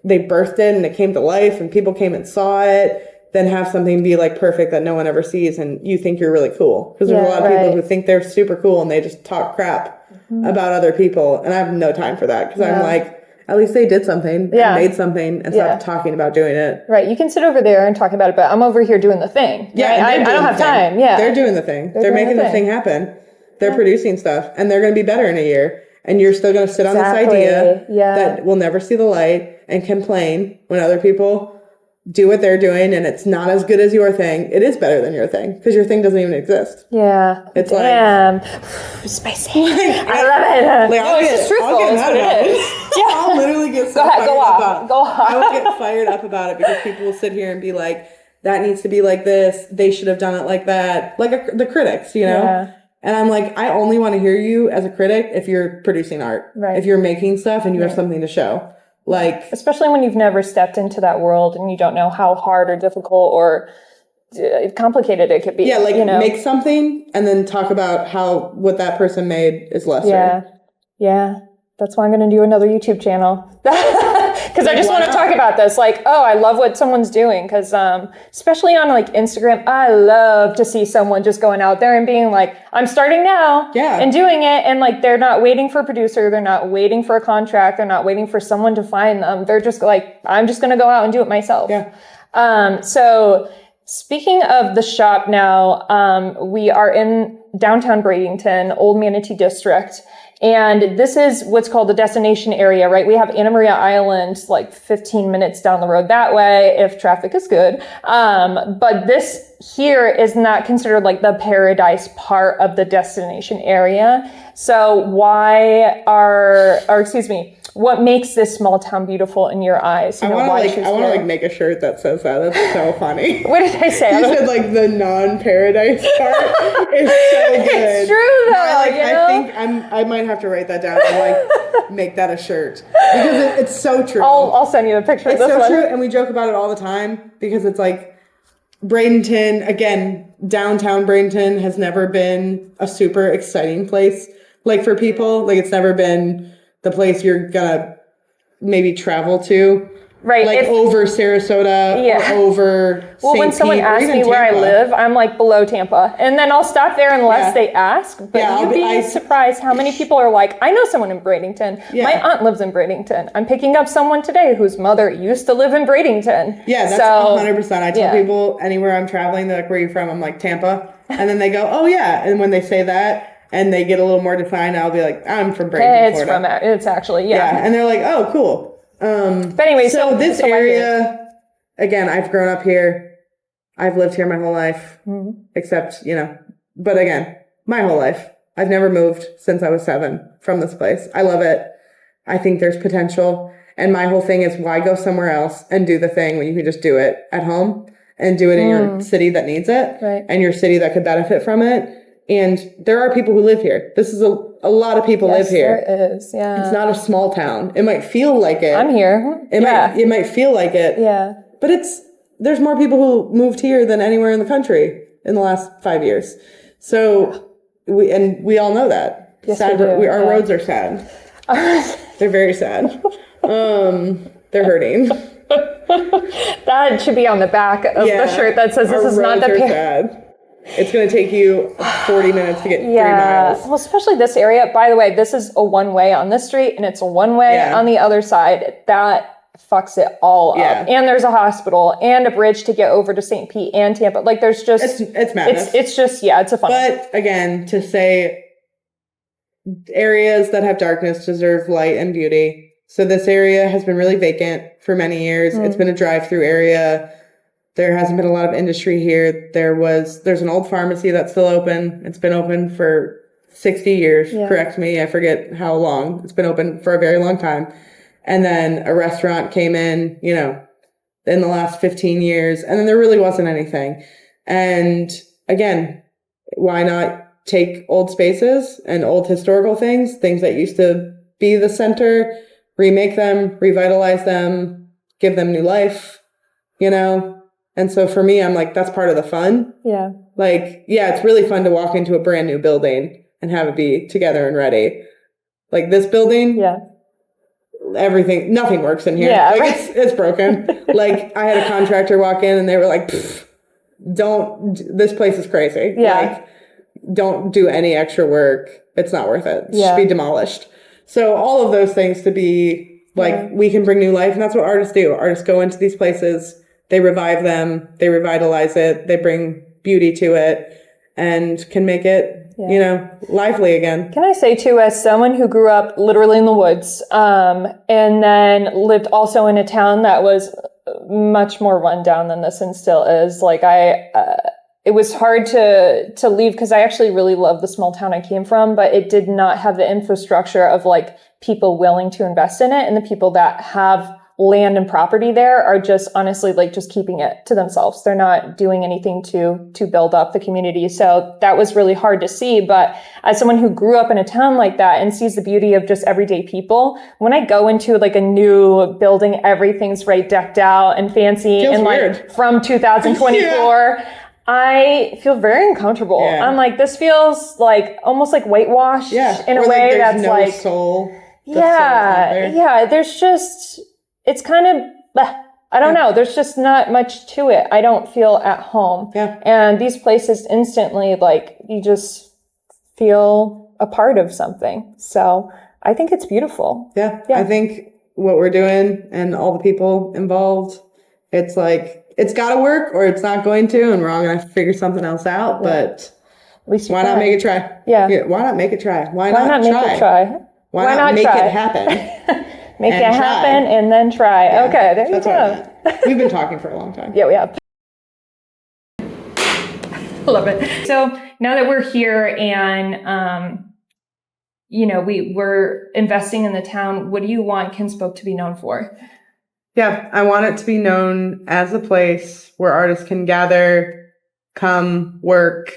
they birthed it and it came to life and people came and saw it, than have something be like perfect that no one ever sees and you think you're really cool. Because there's a lot of people who think they're super cool and they just talk crap about other people. And I have no time for that, because I'm like, at least they did something and made something and stopped talking about doing it. Right. You can sit over there and talk about it, but I'm over here doing the thing. Yeah. Right? I don't have time. Yeah. They're doing the thing. They're making the thing happen. They're producing stuff, and they're going to be better in a year. And you're still going to sit on this idea that will never see the light and complain when other people do what they're doing and it's not as good as your thing. It is better than your thing, because your thing doesn't even exist. Yeah. It's like, spicy. I love it. Like, no, it's just truthful. It's what it is. Yeah. I'll literally get so fired up. Go on. I will get fired up about it, because people will sit here and be like, that needs to be like this. They should have done it like that. Like the critics, you know? Yeah. And I'm like, I only want to hear you as a critic if you're producing art. Right. If you're making stuff and you have something to show. Like, especially when you've never stepped into that world and you don't know how hard or difficult or complicated it could be. Yeah, like, make something and then talk about how what that person made is lesser. Yeah. Yeah. That's why I'm going to do another YouTube channel. Because I just want to talk about this. Like, oh, I love what someone's doing. Because especially on like Instagram, I love to see someone just going out there and being like, I'm starting now. Yeah. And doing it. And like, they're not waiting for a producer. They're not waiting for a contract. They're not waiting for someone to find them. They're just like, I'm just going to go out and do it myself. Yeah. So speaking of the shop now, we are in downtown Bradenton, Old Manatee District. And this is what's called the destination area, right? We have Anna Maria Island, like 15 minutes down the road that way, if traffic is good. But this here is not considered like the paradise part of the destination area. So what makes this small town beautiful in your eyes? I want to make a shirt that says that. That's so funny. What did I say? You said like the non-paradise part is so good. It's true though. I think I might have to write that down and like make that a shirt, because it's so true. I'll send you a picture of this one. It's so true, and we joke about it all the time, because it's like Bradenton, again, downtown Bradenton has never been a super exciting place like for people. Like, it's never been the place you're gonna maybe travel to. Right. Like over Sarasota or over St. when someone asks me where I live, I'm like below Tampa. And then I'll stop there unless they ask. But you'd be surprised how many people are like, I know someone in Bradenton. Yeah. My aunt lives in Bradenton. I'm picking up someone today whose mother used to live in Bradenton. Yeah, that's 100%. I tell people anywhere I'm traveling, they're like, where are you from? I'm like, Tampa. And then they go, oh yeah. And when they say that, and they get a little more defined, I'll be like, I'm from Bradenton, Florida. It's actually, yeah. And they're like, oh, cool. But anyway, so this area, again, I've grown up here. I've lived here my whole life, except, but again, my whole life. I've never moved since I was 7 from this place. I love it. I think there's potential. And my whole thing is, why go somewhere else and do the thing when you can just do it at home and do it in your city that needs it and your city that could benefit from it. And there are people who live here. This is a lot of people live here. There is, yeah. It's not a small town. It might feel like it. I'm here. It might feel like it. Yeah. But there's more people who moved here than anywhere in the country in the last 5 years. So we all know that. Yes, sad, we do. our roads are sad. They're very sad. They're hurting. That should be on the back of the shirt that says this is not the sad. It's going to take you 40 minutes to get 3 miles. Well, especially this area. By the way, this is a one-way on this street, and it's a one-way on the other side. That fucks it all up. And there's a hospital and a bridge to get over to St. Pete and Tampa. Like, there's just... It's madness. It's just, it's a fun... But, again, to say areas that have darkness deserve light and beauty. So this area has been really vacant for many years. It's been a drive-through area. There hasn't been a lot of industry here. There's an old pharmacy that's still open. It's been open for 60 years. Yeah. Correct me. I forget how long. It's been open for a very long time. And then a restaurant came in, in the last 15 years. And then there really wasn't anything. And again, why not take old spaces and old historical things that used to be the center, remake them, revitalize them, give them new life, And so for me, I'm like, that's part of the fun. Yeah. Like, it's really fun to walk into a brand new building and have it be together and ready. Like this building. Yeah. Nothing works in here. Yeah. Like it's broken. Like I had a contractor walk in and they were like, this place is crazy. Yeah. Like, don't do any extra work. It's not worth it. It should be demolished. So all of those things to be like, we can bring new life. And that's what artists do. Artists go into these places. They revive them, they revitalize it, they bring beauty to it, and can make it, lively again. Can I say, too, as someone who grew up literally in the woods, and then lived also in a town that was much more run down than this and still is, like it was hard to leave because I actually really love the small town I came from, but it did not have the infrastructure of like people willing to invest in it, and the people that have land and property there are just honestly like just keeping it to themselves. They're not doing anything to build up the community. So that was really hard to see. But as someone who grew up in a town like that and sees the beauty of just everyday people, when I go into like a new building, everything's right decked out and fancy. Feels and weird. Like from 2024, I feel very uncomfortable. Yeah. I'm like, this feels like almost like whitewashed in a way that's no like soul. There's just, it's kind of, I don't know. There's just not much to it. I don't feel at home. Yeah. And these places instantly, like, you just feel a part of something. So I think it's beautiful. Yeah. I think what we're doing and all the people involved, it's like, it's got to work or it's not going to, and we're all going to have to figure something else out. Yeah. But at least why not make it try? Yeah. Why not make it try? Why not make it try? Why not make it happen? Make it happen and then try. Yeah, okay, there you go. We've been talking for a long time. Yeah, we have. Love it. So now that we're here and, we're investing in the town, what do you want Kinspoke to be known for? Yeah, I want it to be known as a place where artists can gather, come, work,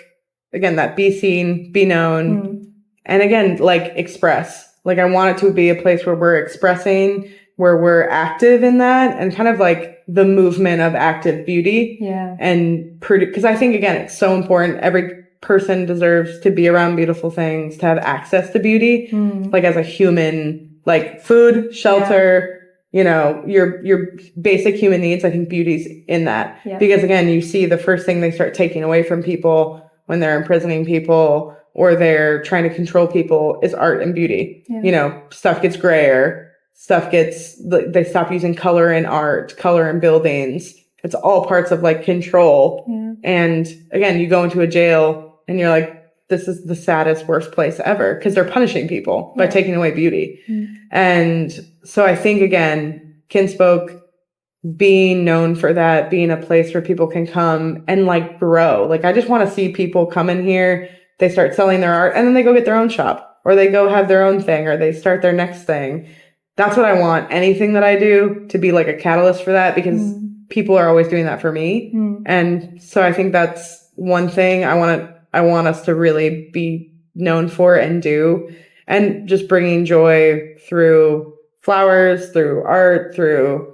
again, that be seen, be known, and again, like express. Like I want it to be a place where we're expressing, where we're active in that, and kind of like the movement of active beauty. Yeah. And because I think, again, it's so important. Every person deserves to be around beautiful things, to have access to beauty, like as a human, like food, shelter, your basic human needs. I think beauty's in that. Yeah. Because again, you see the first thing they start taking away from people when they're imprisoning people or they're trying to control people is art and beauty. Yeah. Stuff gets grayer. They stop using color in art, color in buildings. It's all parts of like control. Yeah. And again, you go into a jail and you're like, this is the saddest, worst place ever because they're punishing people by taking away beauty. And so I think, again, Kinspoke being known for that, being a place where people can come and like grow. Like, I just want to see people come in here, they start selling their art, and then they go get their own shop, or they go have their own thing, or they start their next thing. That's what I want. Anything that I do to be like a catalyst for that, because people are always doing that for me. And so I think that's one thing I want us to really be known for and do, and just bringing joy through flowers, through art, through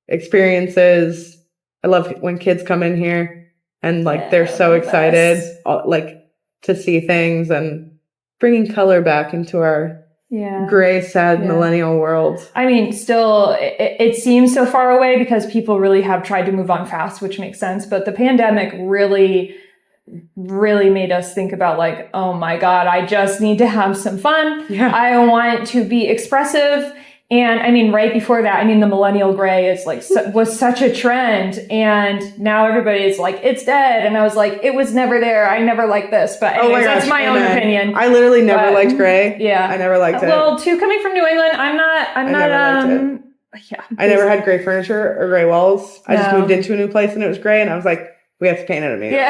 experiences. I love when kids come in here and like they're so excited like to see things, and bringing color back into our gray, sad millennial world. I mean, still, it seems so far away because people really have tried to move on fast, which makes sense. But the pandemic really made us think about like, oh my God, I just need to have some fun. I want to be expressive. And I mean, right before that, I mean, the millennial gray is like, was such a trend. And now everybody's like, it's dead. And I was like, it was never there. I never liked this. But anyways, that's my own opinion. I literally never liked gray. I never liked it. Well, coming from New England, I never had gray furniture or gray walls. I just moved into a new place and it was gray. And I was like, we have to paint it immediately.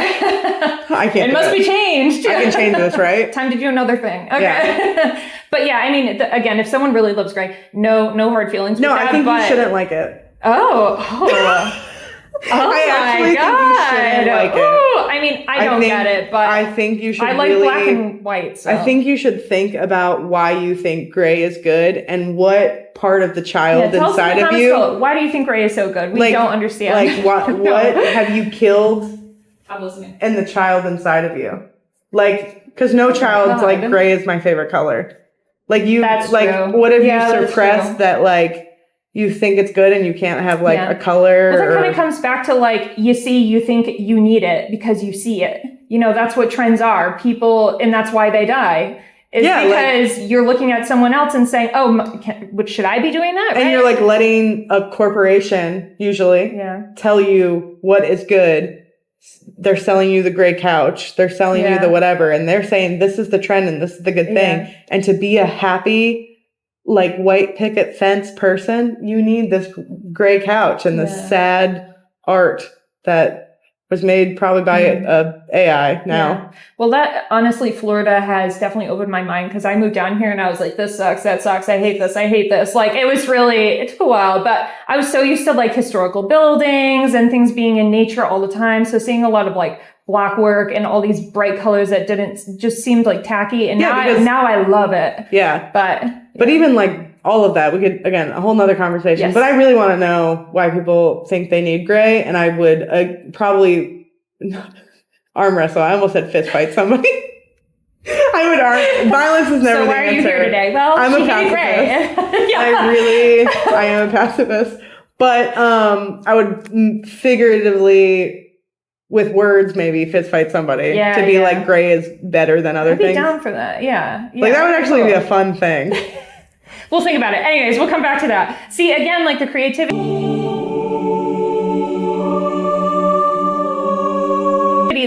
I can't. It must be changed. I can change this, right? Time to do another thing. Okay. But yeah, I mean, again, if someone really loves gray, no hard feelings. No, I think you shouldn't like it. Oh my God. Like I mean, I don't get it, but I think you should. I like black and white. So. I think you should think about why you think gray is good and what part of the child inside of you. Why do you think gray is so good? We don't understand. Like what have you killed? I'm listening. And the child inside of you, like, because no child's like gray is my favorite color. Like you, that's like true. What have you suppressed that like? You think it's good and you can't have like a color. Well, that kind of comes back to like, you think you need it because you see it. You know, that's what trends are. People, and that's why they die. It's because you're looking at someone else and saying, oh, should I be doing that? Right? And you're like letting a corporation usually tell you what is good. They're selling you the gray couch. They're selling you the whatever. And they're saying this is the trend and this is the good thing. And to be a happy, like white picket fence person, you need this gray couch and this sad art that was made probably by AI now. Well, that honestly, Florida has definitely opened my mind because I moved down here and I was like, this sucks, that sucks, I hate this. Like it took a while, but I was so used to like historical buildings and things being in nature all the time. So seeing a lot of like block work and all these bright colors that just seemed like tacky. And now I love it. Yeah. But even like all of that, we could, again, a whole nother conversation. Yes. But I really want to know why people think they need gray. And I would probably arm wrestle. I almost said fist fight somebody. Violence is never the answer. So why are you here today? Well, I'm a pacifist. I am a pacifist. But I would figuratively, with words, maybe fist fight somebody to be like gray is better than other things. I'd be down for that. Yeah. Like that would actually be a fun thing. We'll think about it. Anyways, we'll come back to that. See, again, like the creativity.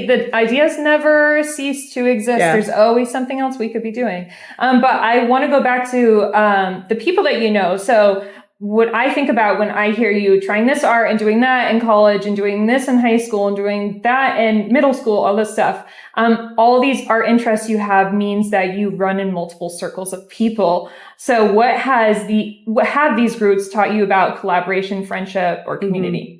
The ideas never cease to exist. There's always something else we could be doing. But I want to go back to the people that you know. So what I think about when I hear you trying this art and doing that in college and doing this in high school and doing that in middle school, all this stuff, all these art interests you have means that you run in multiple circles of people. So what have these groups taught you about collaboration, friendship, or community?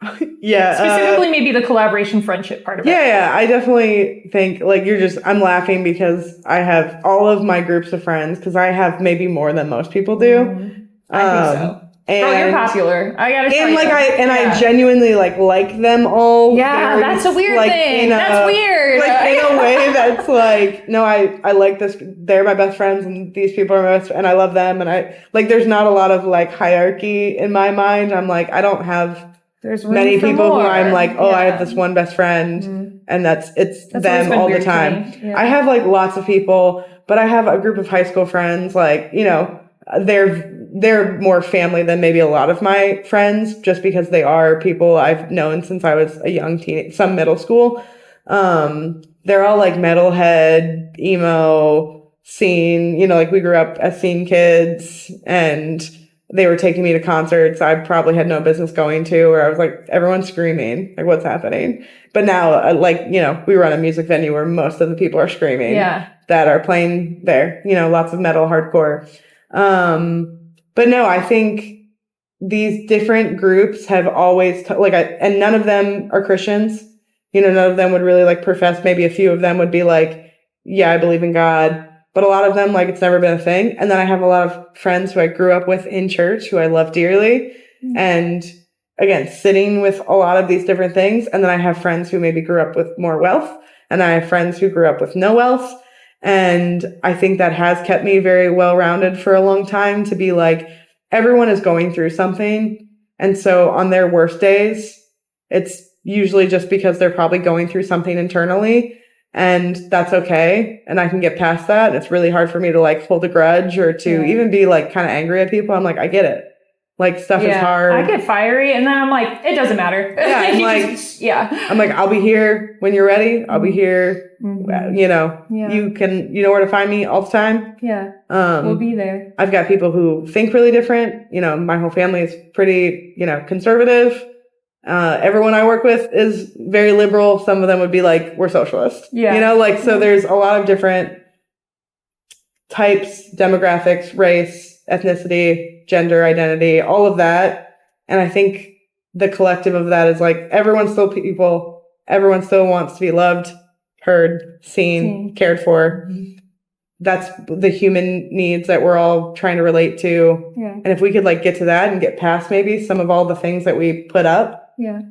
Specifically maybe the collaboration friendship part of it. Yeah. I definitely think like I'm laughing because I have all of my groups of friends because I have maybe more than most people do. I think so. Girl, you're popular. I gotta tell you. I genuinely like them all. Yeah, that's a weird thing. That's weird. Like in a way that's like, no, I like this. They're my best friends, and these people are my best, and I love them. And I like. There's not a lot of like hierarchy in my mind. I'm like, I don't have many people who I'm like, I have this one best friend, and that's them all the time. I have like lots of people, but I have a group of high school friends. Like they're more family than maybe a lot of my friends, just because they are people I've known since I was a young teen, some middle school. they're all like metalhead, emo, scene, you know, like we grew up as scene kids, and they were taking me to concerts I probably had no business going to, where I was like, everyone's screaming, like what's happening? But now, like, you know, we run a music venue where most of the people are screaming that are playing there, you know, lots of metal, hardcore. But no, I think these different groups have always, and none of them are Christians. You know, none of them would really like profess. Maybe a few of them would be like, yeah, I believe in God. But a lot of them, like, it's never been a thing. And then I have a lot of friends who I grew up with in church who I love dearly. Mm-hmm. And again, sitting with a lot of these different things. And then I have friends who maybe grew up with more wealth. And I have friends who grew up with no wealth. And I think that has kept me very well-rounded for a long time, to be like, everyone is going through something. And so on their worst days, it's usually just because they're probably going through something internally. And that's okay. And I can get past that. It's really hard for me to like hold a grudge or to even be like kind of angry at people. I'm like, I get it. Like stuff is hard. I get fiery and then I'm like, it doesn't matter. Yeah. I'm like, I'm like, I'll be here when you're ready. I'll be here. Mm-hmm. You know, you know where to find me all the time. Yeah. We'll be there. I've got people who think really different. You know, my whole family is pretty, you know, conservative. Everyone I work with is very liberal. Some of them would be like, we're socialist. Yeah. You know, like, so there's a lot of different types, demographics, race, ethnicity, gender, identity, all of that. And I think the collective of that is like, everyone's still people. Everyone still wants to be loved, heard, seen, cared for. Mm-hmm. That's the human needs that we're all trying to relate to. Yeah. And if we could like get to that and get past maybe some of all the things that we put up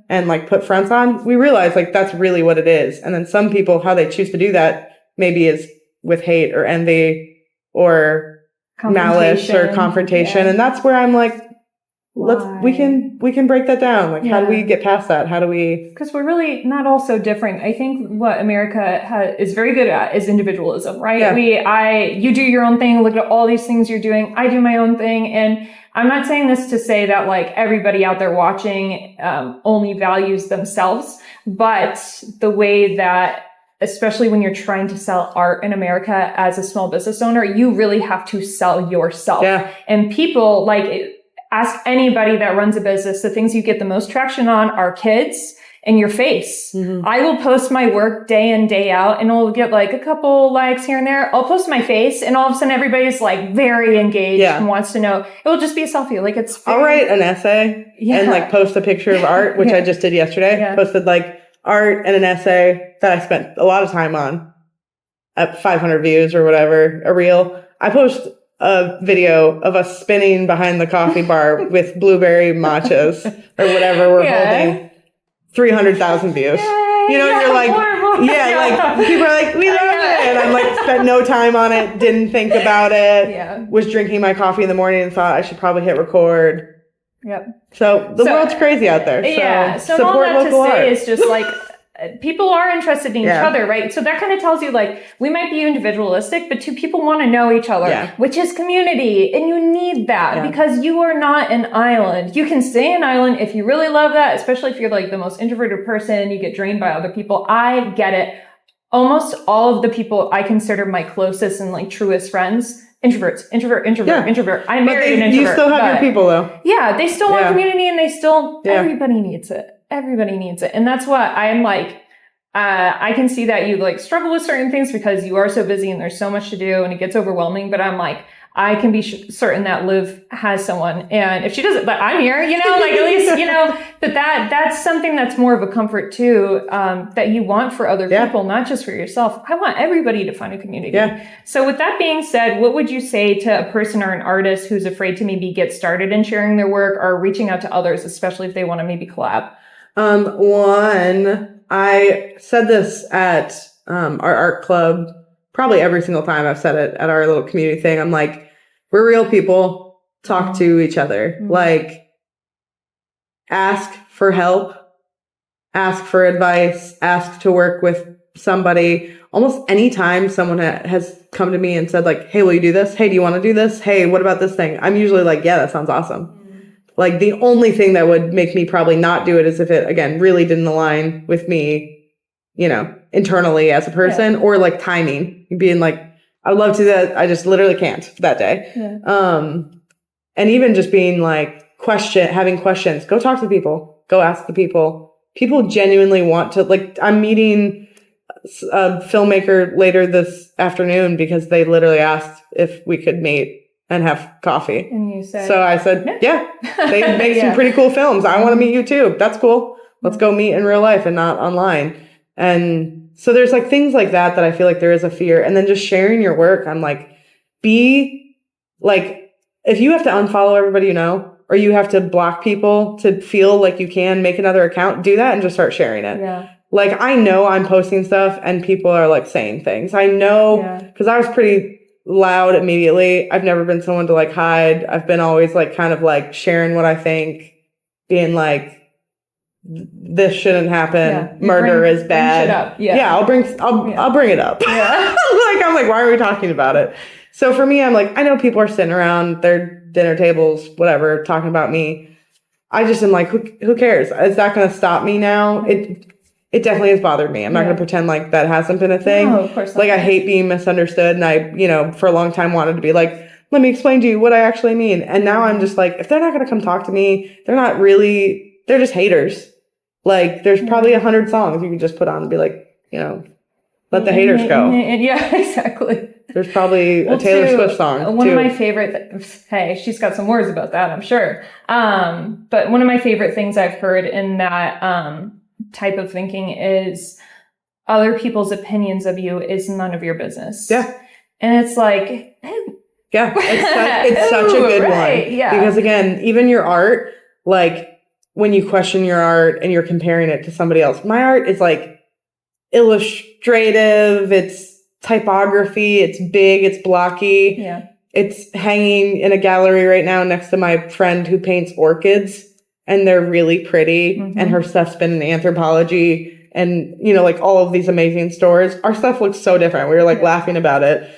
and like put fronts on, we realize like that's really what it is. And then some people, how they choose to do that maybe is with hate or envy or malice or confrontation. And that's where I'm like, we can break that down. Like, how do we get past that? How do we? Because we're really not all so different. I think what America is very good at is individualism, right? Yeah. You do your own thing. Look at all these things you're doing. I do my own thing. And I'm not saying this to say that like everybody out there watching, only values themselves, but the way that, especially when you're trying to sell art in America as a small business owner, you really have to sell yourself. Yeah. And people like, ask anybody that runs a business, the things you get the most traction on are kids and your face. Mm-hmm. I will post my work day in, day out, and I'll get like a couple likes here and there. I'll post my face, and all of a sudden everybody's like very engaged and wants to know. It will just be a selfie. Like I'll write an essay and like post a picture of art, which I just did yesterday. Yeah. Posted like art and an essay that I spent a lot of time on at 500 views or whatever, a reel. I post a video of us spinning behind the coffee bar with blueberry matchas or whatever we're holding. 300,000 views. You know, you're like, like people are like, we love it. And I'm like, spent no time on it, didn't think about it, was drinking my coffee in the morning and thought I should probably hit record. Yep. So the world's crazy out there. So support all that local to say art. is just like, people are interested in each other, right? So that kind of tells you like, we might be individualistic, but two people want to know each other, which is community. And you need that because you are not an island. You can stay an island if you really love that, especially if you're like the most introverted person, you get drained by other people. I get it. Almost all of the people I consider my closest and like truest friends, introvert. I'm married an introvert. You still have your people though. Yeah, they still want community and they still, everybody needs it. Everybody needs it. And that's what I'm like, I can see that you like struggle with certain things because you are so busy and there's so much to do and it gets overwhelming. But I'm like, I can be certain that Liv has someone. And if she doesn't, but I'm here, you know, like at least, you know, that's something that's more of a comfort too, that you want for other people, not just for yourself. I want everybody to find a community. Yeah. So with that being said, what would you say to a person or an artist who's afraid to maybe get started in sharing their work or reaching out to others, especially if they want to maybe collab? One, I said this at our art club, probably every single time I've said it at our little community thing. I'm like, we're real people, talk to each other. Mm-hmm. Like, ask for help, ask for advice, ask to work with somebody. Almost any time someone has come to me and said like, hey, will you do this? Hey, do you want to do this? Hey, what about this thing? I'm usually like, yeah, that sounds awesome. Like the only thing that would make me probably not do it is if it, again, really didn't align with me, internally as a person, or like timing, being like, I would love to do that. I just literally can't that day. Yeah. And even just being like having questions, go talk to people, go ask the people. People genuinely want to, like, I'm meeting a filmmaker later this afternoon because they literally asked if we could meet and have coffee. And you said, so I said, yeah. They make some pretty cool films. I want to meet you too. That's cool. Let's go meet in real life and not online. And so there's like things like that I feel like there is a fear. And then just sharing your work. I'm like, be like, if you have to unfollow everybody you know, or you have to block people to feel like you can make another account, do that and just start sharing it. Yeah. Like, I know I'm posting stuff and people are like saying things. I know, because I was pretty loud immediately. I've never been someone to like hide. I've been always like kind of like sharing what I think, being like, this shouldn't happen. Yeah. Murder is bad. Bring shit up. Yeah. I'll bring it up. Yeah. I'm like, why are we talking about it? So for me, I'm like, I know people are sitting around their dinner tables, whatever, talking about me. I just am like, who cares? Is that going to stop me now? It definitely has bothered me. I'm not going to pretend like that hasn't been a thing. No, of course not. Like, I hate being misunderstood. And I, for a long time wanted to be like, let me explain to you what I actually mean. And now I'm just like, if they're not going to come talk to me, they're just haters. Like, there's probably 100 songs you can just put on and be like, let the haters go. Yeah, exactly. There's probably a Taylor Swift song. One of my favorite, hey, she's got some words about that, I'm sure. But one of my favorite things I've heard in that type of thinking is other people's opinions of you is none of your business. Yeah. And it's like, yeah, it's such a good one. Yeah. Because again, even your art, like, when you question your art and you're comparing it to somebody else, my art is like illustrative, it's typography, it's big, it's blocky. Yeah. It's hanging in a gallery right now next to my friend who paints orchids, and they're really pretty. Mm-hmm. And her stuff's been in Anthropology and, like all of these amazing stores. Our stuff looks so different. We were like laughing about it.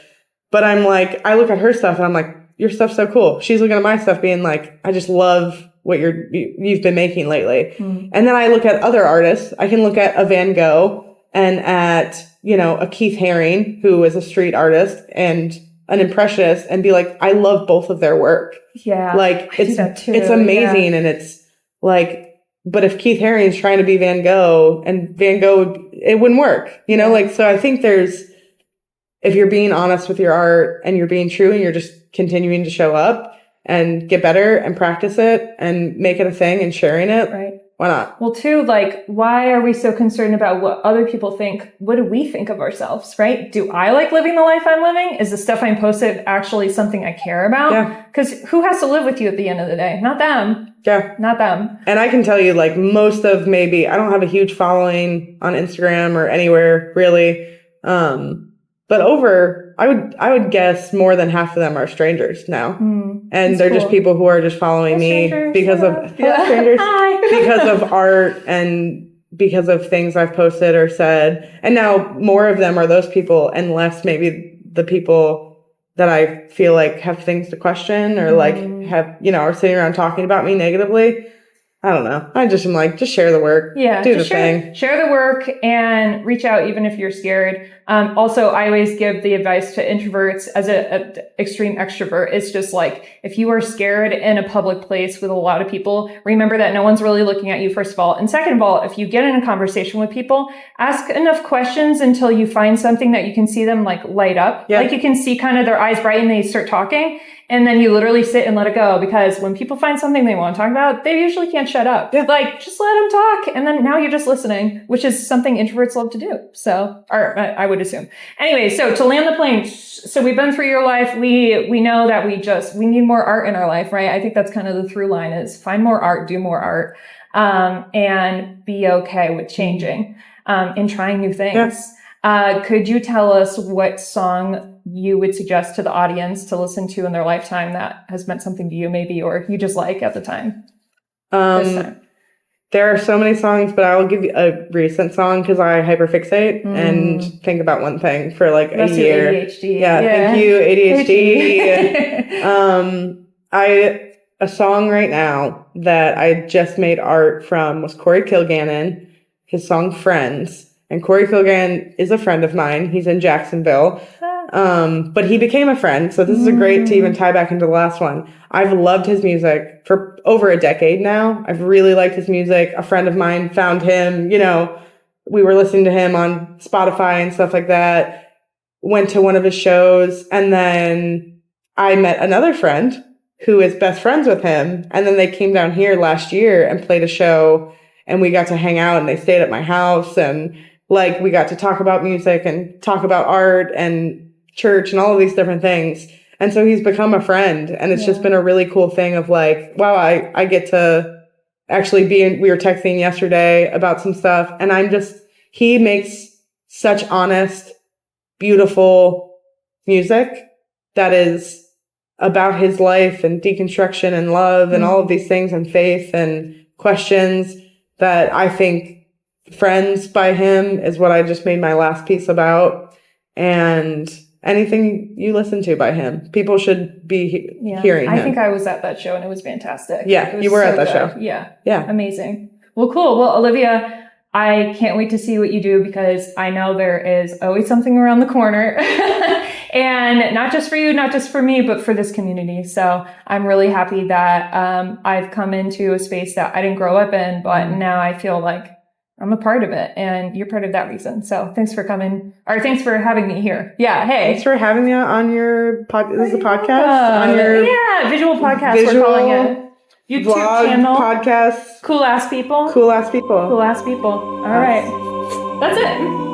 But I'm like, I look at her stuff and I'm like, your stuff's so cool. She's looking at my stuff being like, I just love what you've been making lately. Mm. And then I look at other artists. I can look at a Van Gogh and at, a Keith Haring, who is a street artist and an impressionist, and be like, I love both of their work. Yeah. Like, I do that too. It's amazing. Yeah. And it's like, but if Keith Haring's trying to be Van Gogh, and Van Gogh, it wouldn't work, so I think if you're being honest with your art and you're being true and you're just continuing to show up and get better and practice it and make it a thing and sharing it. Right. Why not? Well, too, like, why are we so concerned about what other people think? What do we think of ourselves, right? Do I like living the life I'm living? Is the stuff I'm posted actually something I care about? Yeah. Because who has to live with you at the end of the day? Not them. Yeah. Not them. And I can tell you, like, most of I don't have a huge following on Instagram or anywhere really. But I would guess more than half of them are strangers now. And they're just people who are just following me because of strangers. Hi. Because of art and because of things I've posted or said. And now more of them are those people and less maybe the people that I feel like have things to question or like have, are sitting around talking about me negatively. I don't know. I just am like, just share the work. Yeah. Do the thing. Share the work and reach out even if you're scared. Also, I always give the advice to introverts as an extreme extrovert. It's just like, if you are scared in a public place with a lot of people, remember that no one's really looking at you, first of all. And second of all, if you get in a conversation with people, ask enough questions until you find something that you can see them like light up. Yeah. Like you can see kind of their eyes brighten, they start talking. And then you literally sit and let it go, because when people find something they want to talk about, they usually can't shut up. Yeah. Like, just let them talk. And then now you're just listening, which is something introverts love to do. So, or I would assume. Anyway, so to land the plane, so we've been through your life. We know that we need more art in our life, right? I think that's kind of the through line is find more art, do more art, and be okay with changing, and trying new things. Yeah. Could you tell us what song you would suggest to the audience to listen to in their lifetime that has meant something to you maybe, or you just like at the time? There are so many songs, but I will give you a recent song because I hyperfixate and think about one thing for like a year. ADHD. Yeah, thank you, ADHD. A song right now that I just made art from was Corey Kilgannon, his song Friends. And Corey Kilgannon is a friend of mine. He's in Jacksonville. But he became a friend. So this is a great to even tie back into the last one. I've loved his music for over a decade now. I've really liked his music. A friend of mine found him, you know, we were listening to him on Spotify and stuff like that. Went to one of his shows. And then I met another friend who is best friends with him. And then they came down here last year and played a show. And we got to hang out and they stayed at my house. And like, we got to talk about music and talk about art and church and all of these different things. And so he's become a friend. And it's just been a really cool thing of like, wow, I get to actually be in, we were texting yesterday about some stuff. And he makes such honest, beautiful music that is about his life and deconstruction and love and all of these things and faith and questions that I think Friends by him is what I just made my last piece about. And anything you listen to by him, people should be hearing him. I think I was at that show and it was fantastic. Yeah, Was you were so at that good. show. Yeah. Amazing. Well, cool. Well, Olivia, I can't wait to see what you do because I know there is always something around the corner. And not just for you, not just for me, but for this community. So I'm really happy that I've come into a space that I didn't grow up in, but now I feel like I'm a part of it and you're part of that reason. So thanks for coming, or thanks for having me here. Yeah. Hey. Thanks for having me on your this is a podcast? On your visual podcast, we're calling it. YouTube vlog channel. Podcast. Cool ass people. Cool ass people. Cool ass people. All right. That's it.